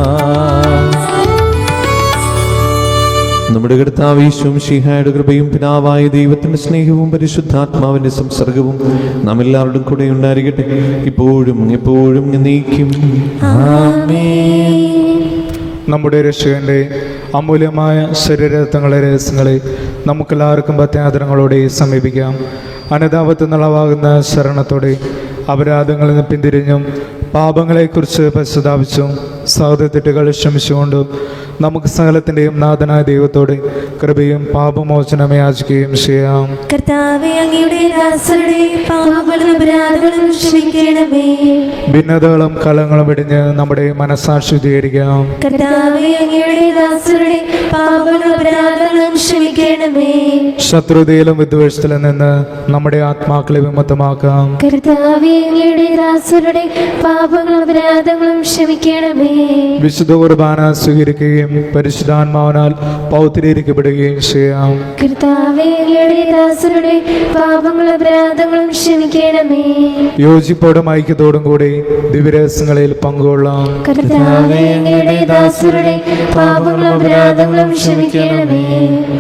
നമ്മുടെ കർത്താവ് യേശു മിശിഹായുടെ കൃപയും പിതാവായ ദൈവത്തിന്റെ സ്നേഹവും പരിശുദ്ധാത്മാവിന്റെ സംസർഗവും നാം എല്ലാവരുടെയും കൂടെ ഉണ്ടായിരിക്കട്ടെ, ഇപ്പോഴും എപ്പോഴും എന്നേക്കും. നമ്മുടെ രക്ഷകന്റെ അമൂല്യമായ ശരീരത്വങ്ങളെ രഹസ്യങ്ങളെ നമുക്കെല്ലാവർക്കും ഭക്ത്യാദരങ്ങളോടെ സമീപിക്കാം. അനുതാപത്തിൽ നിളവാകുന്ന ശരണത്തോടെ അപരാധങ്ങളിൽ നിന്ന് പിന്തിരിഞ്ഞും പാപങ്ങളെക്കുറിച്ച് പശ്ചാത്താപിച്ചും സഹോദരത്തെറ്റുകൾ ക്ഷമിച്ചുകൊണ്ടും നമുക്ക് സകലത്തിൻ്റെയും നാഥനായ ദൈവത്തോടെ കൃപയും പാപമോചനം യാചിക്കുകയും ചെയ്യാം. കർത്താവേ, അങ്ങയുടെ ദാസരുടെ പാപങ്ങളും അപരാധങ്ങളും ക്ഷമിക്കണമേ. ഭിന്നതകളും കലങ്ങളും വെടിഞ്ഞ് നമ്മുടെ മനസ്സാക്ഷി ശുദ്ധീകരിക്കാം. കർത്താവേ, അങ്ങയുടെ ദാസരുടെ പാപങ്ങളും അപരാധങ്ങളും ക്ഷമിക്കണമേ. ശത്രുതയിലും വിദ്വേഷത്തിലും നിന്ന് നമ്മുടെ ആത്മാക്കളെ വിമുക്തമാക്കാം. കർത്താവേ, അങ്ങയുടെ ദാസരുടെ പാപങ്ങളും അപരാധങ്ങളും ക്ഷമിക്കണമേ. വിശുദ്ധ കുർബാന സ്വീകരിക്കുകയും പരിശുദ്ധാത്മാവിനാൽ പൗത്രീകരിക്കപ്പെടുകയും ചെയ്യാം. കർത്താവേ, അങ്ങയുടെ ദാസരുടെ പാപങ്ങളും അപരാധങ്ങളും ക്ഷമിക്കണമേ. യോജിപ്പോടും ഐക്യത്തോടും കൂടി ദിവ്യരഹസ്യങ്ങളിൽ പങ്കുകൊള്ളാം. കർത്താവേ, അങ്ങയുടെ ദാസരുടെ പാപങ്ങളും അപരാധങ്ങളും ക്ഷമിക്കണമേ.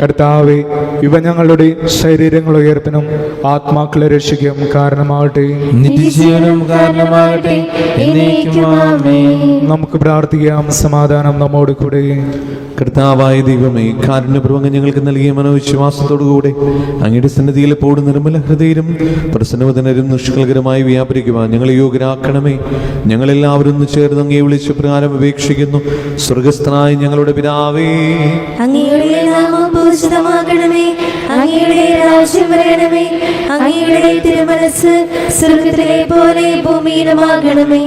കർത്താവേ, ഇവ ഞങ്ങളുടെ ശരീരങ്ങൾ ഉയർപ്പിനും ആത്മാക്കളെ രക്ഷിക്കും കാരണമാകട്ടെ. നിത്യജീവനും കാരണമാകട്ടെ. എന്നേക്കും ആമേൻ. നമുക്ക് പ്രാർത്ഥിക്കാം. സമാധാനം നമ്മോട് കൂടെ. കർത്താവായ ദൈവമേ, കാരുണ്യപൂർവ്വം ഞങ്ങൾക്ക് നൽകിയ മനോവിശ്വാസത്തോടുകൂടെ അങ്ങയുടെ സന്നിധിയിൽ എപ്പോഴും നിർമ്മല ഹൃദയരും പ്രസന്നവദനരും നിഷ്കളങ്കരമായി വ്യാപരിക്കുവാൻ ഞങ്ങളെ യോഗ്യരാക്കണമേ. ഞങ്ങളെല്ലാവരും ഒന്ന് ചേർന്ന് അങ്ങയെ വിളിച്ച് പ്രകാരം അപേക്ഷിക്കുന്നു. സ്വർഗസ്ഥനായ ഞങ്ങളുടെ പിതാവേ, അങ്ങയുടെ നാമം പൂജിതമാകണമേ. അങ്ങയുടെ രാജ്യം വരണമേ. അങ്ങയുടെ തിരുമനസ് സ്വർഗ്ഗത്തിലെ പോലെ ഭൂമിയിലുമാകണമേ.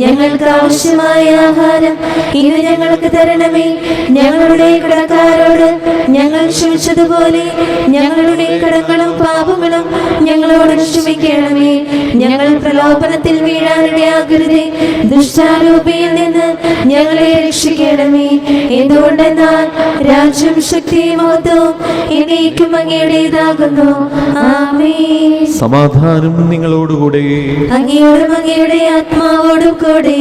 ഞങ്ങൾക്ക് ആവശ്യമായ ആഹാരം ഇന്ന് ഞങ്ങൾക്ക് തരണമേ. ഞങ്ങളുടെ കടക്കാരോട് ഞങ്ങൾ ക്ഷമിച്ചതുപോലെ ഞങ്ങളുടെ കടങ്ങളും പാപങ്ങളും ഞങ്ങളോട് ക്ഷമിക്കണമേ. ഞങ്ങൾ പ്രലോഭനത്തിൽ വീഴാനിടയാകരുതേ. ദുഷ്ടാരൂപിയിൽ നിന്ന് ഞങ്ങളെ രക്ഷിക്കണമേ. എന്തുകൊണ്ടെന്നാൽ രാജ്യം, ശക്തിയും മഹത്വവും എന്നേക്കും അങ്ങയുടേതാകുന്നു. ആമേൻ. സമാധാനം നിങ്ങളോടുകൂടെ. അങ്ങയോടും അങ്ങയുടെ ആത്മാവോടും കൂടെ.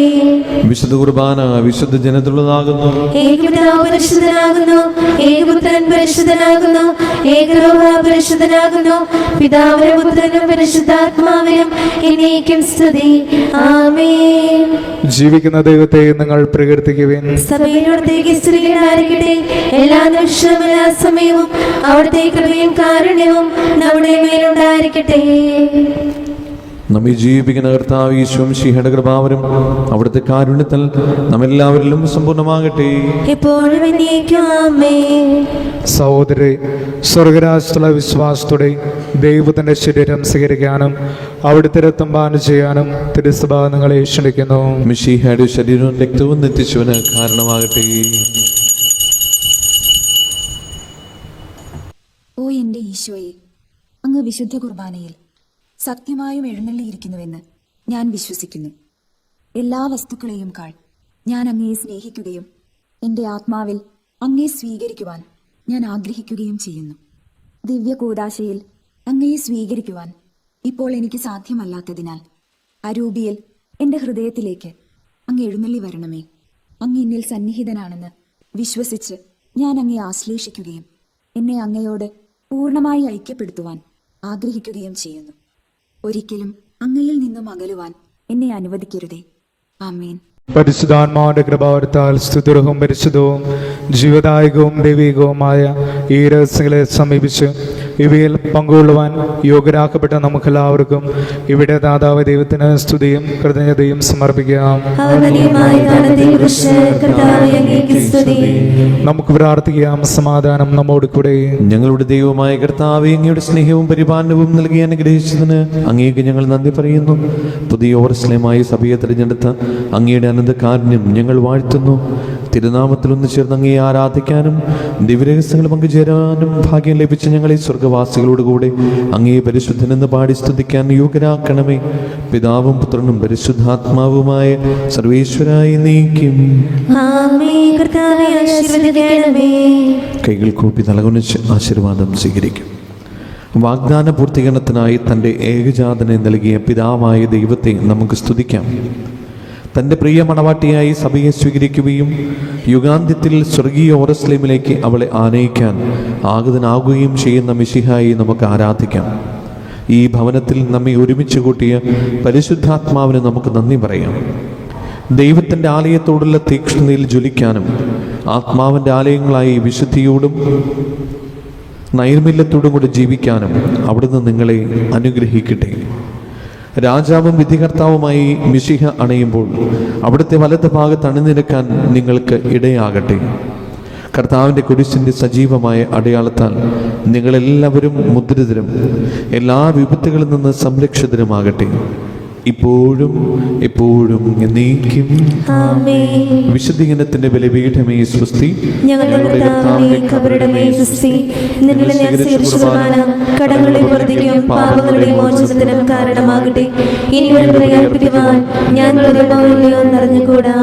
വിശുദ്ധ കുർബാന വിശുദ്ധ ജനത്തിലുള്ളതാകുന്നു. ഏകപിതാവ് പരിശുദ്ധനാകുന്നു. ഏകപുത്രൻ പരിശുദ്ധനാകുന്നു. ഏകരൂഹ പരിശുദ്ധനാകുന്നു. പിതാവിനും പുത്രനും പരിശുദ്ധാത്മാവിനും എന്നേക്കും സ്തുതി. ആമേൻ. ജീവിക്കുന്ന ദൈവത്തെ നിങ്ങൾ പ്രകീർത്തിക്കുവിൻ. സഭയിലൂടത്തേക്ക് സ്ത്രീകളായിരിക്കട്ടെ. എല്ലാ നിമിഷവും എല്ലാ സമയവും അവിടുത്തെ കൃപയും കാരുണ്യവും നമ്മുടെ മേലുണ്ടായിരിക്കട്ടെ. നമ്മെ ജീവിപ്പിക്കുന്ന കർത്താവ് യേശു മിശിഹായുടെ കൃപാവരം അവിടുത്തെ കാരുണ്യത്താൽ നമ്മെല്ലാവരിലും സമ്പൂർണ്ണമാകട്ടെ. എപ്പോഴും എന്നേക്കും ആമേൻ. സഹോദരരെ, സ്വർഗരാജ്യത്തുള്ള വിശ്വാസത്തോടെ ദൈവത്തിന്റെ ശരീരം സ്വീകരിക്കാനും അവിടുത്തെ രക്തം പാനം ചെയ്യാനും തിരുസഭ നിങ്ങളെ ക്ഷണിക്കുന്നു. മിശിഹായുടെ ശരീരവും രക്തവും എത്തിച്ചവന് കാരണമാകട്ടെ. ഓ എൻ്റെ ഈശോയെ, അങ്ങ് വിശുദ്ധ കുർബാനയിൽ സത്യമായും എഴുന്നള്ളിയിരിക്കുന്നുവെന്ന് ഞാൻ വിശ്വസിക്കുന്നു. എല്ലാ വസ്തുക്കളെയും കാൾ ഞാൻ അങ്ങയെ സ്നേഹിക്കുകയും എൻ്റെ ആത്മാവിൽ അങ്ങയെ സ്വീകരിക്കുവാൻ ഞാൻ ആഗ്രഹിക്കുകയും ചെയ്യുന്നു. ദിവ്യ കൂദാശയിൽ അങ്ങയെ സ്വീകരിക്കുവാൻ ഇപ്പോൾ എനിക്ക് സാധ്യമല്ലാത്തതിനാൽ അരൂപിയിൽ എൻ്റെ ഹൃദയത്തിലേക്ക് അങ്ങ് എഴുന്നള്ളി വരണമേ. അങ്ങ് എന്നിൽ സന്നിഹിതനാണെന്ന് വിശ്വസിച്ച് ഞാൻ അങ്ങയെ ആശ്ലേഷിക്കുകയും എന്നെ അങ്ങയോട് പൂർണ്ണമായി ഐക്യപ്പെടുത്തുവാൻ ആഗ്രഹിക്കുകയും ചെയ്യുന്നു. ഒരിക്കലും അങ്ങയിൽ നിന്നും അകലുവാൻ എന്നെ അനുവദിക്കരുതേ. ആമേൻ. പരിശുദ്ധാത്മാവിന്റെ കൃപാവരത്താൽ സ്തുതിർഹവും പരിശുദ്ധവും ജീവദായകവും ദൈവികവുമായ ഈ രഹസ്യങ്ങളെ സമീപിച്ച് ഇവയിൽ പങ്കുകൊള്ളുവാൻ യോഗ്യരാക്കപ്പെട്ട നമുക്കെല്ലാവർക്കും ഇവിടെ ദാതാവ് ദൈവത്തിന് സ്തുതിയും കൃതജ്ഞതയും സമർപ്പിക്കാം. നമുക്ക് പ്രാർത്ഥിക്കാം. സമാധാനം നമ്മോട് കൂടെ. ഞങ്ങളുടെ ദൈവമായ കർത്താവേ, അങ്ങയുടെ സ്നേഹവും പരിപാലനവും നൽകി അനുഗ്രഹിച്ചതിന് അങ്ങേക്ക് ഞങ്ങൾ നന്ദി പറയുന്നു. പുതിയ ഓർസ്ലമായി സഭയെ തിരഞ്ഞെടുത്ത അങ്ങയുടെ അനന്തകാരുണ്യം ഞങ്ങൾ വാഴ്ത്തുന്നു. തിരുനാമത്തിൽ ഒന്ന് ചേർന്ന് അങ്ങയെ ആരാധിക്കാനും ദിവ്യരഹസ്യങ്ങൾ പങ്കുചേരാനും ഭാഗ്യം ലഭിച്ച ഞങ്ങളെ സ്വർഗവാസികളോടുകൂടെ അങ്ങേ പരിശുദ്ധനെന്ന് പാടി സ്തുതിക്കാൻ യോഗ്യരാക്കണമേ. പിതാവും പുത്രനും പരിശുദ്ധാത്മാവുമായ സർവേശ്വരായി നീക്കും. കൈകൾ കൂപ്പി തലകുനിച്ച് ആശീർവാദം സ്വീകരിക്കും. വാഗ്ദാന പൂർത്തീകരണത്തിനായി തൻ്റെ ഏകജാതനെ നൽകിയ പിതാവായ ദൈവത്തെ നമുക്ക് സ്തുതിക്കാം. തൻ്റെ പ്രിയ മണവാട്ടിയായി സഭയെ സ്വീകരിക്കുകയും യുഗാന്ത്യത്തിൽ സ്വർഗീയ ഓരസ്ലേമിലേക്ക് അവളെ ആനയിക്കാൻ ആഗതനാകുകയും ചെയ്യുന്ന മിശിഹായെ നമുക്ക് ആരാധിക്കാം. ഈ ഭവനത്തിൽ നമ്മെ ഒരുമിച്ച് കൂട്ടിയ പരിശുദ്ധാത്മാവിന് നമുക്ക് നന്ദി പറയാം. ദൈവത്തിൻ്റെ ആലയത്തോടുള്ള തീക്ഷ്ണതയിൽ ജ്വലിക്കാനും ആത്മാവിൻ്റെ ആലയങ്ങളായി വിശുദ്ധിയോടും നൈർമല്യത്തോടും കൂടി ജീവിക്കാനും അവിടുന്ന് നിങ്ങളെ അനുഗ്രഹിക്കട്ടെ. രാജാവും വിധികർത്താവുമായി മിശിഹ അണയുമ്പോൾ അവിടുത്തെ വലത് ഭാഗത്ത് അണിനിരക്കാൻ നിങ്ങൾക്ക് ഇടയാകട്ടെ. കർത്താവിൻ്റെ കുരിശിൻ്റെ സജീവമായ അടയാളത്താൽ നിങ്ങളെല്ലാവരും മുദ്രിതരും എല്ലാ വിപത്തുകളിൽ നിന്ന് സംരക്ഷിതരുമാകട്ടെ, ഇപ്പോഴും എപ്പോഴും എന്നേക്കും. വിശുദ്ധീകരണത്തിന്റെ ബലിപീഠമേ സ്വസ്തി. ഞങ്ങളുടെ കർത്താവേ, കബറിടമേ സ്വസ്തി. നിന്നിൽ ഞാൻ സ്വീകരിച്ച കുർബാന കടങ്ങളുടെ വർദ്ധിക്കും പാപങ്ങളുടെ മോചനത്തിനും കാരണമാകട്ടെ. ഇനി ഒരു പ്രകൽപ്പിക്കുവാൻ ഞാൻ നിറഞ്ഞുകൂടാ.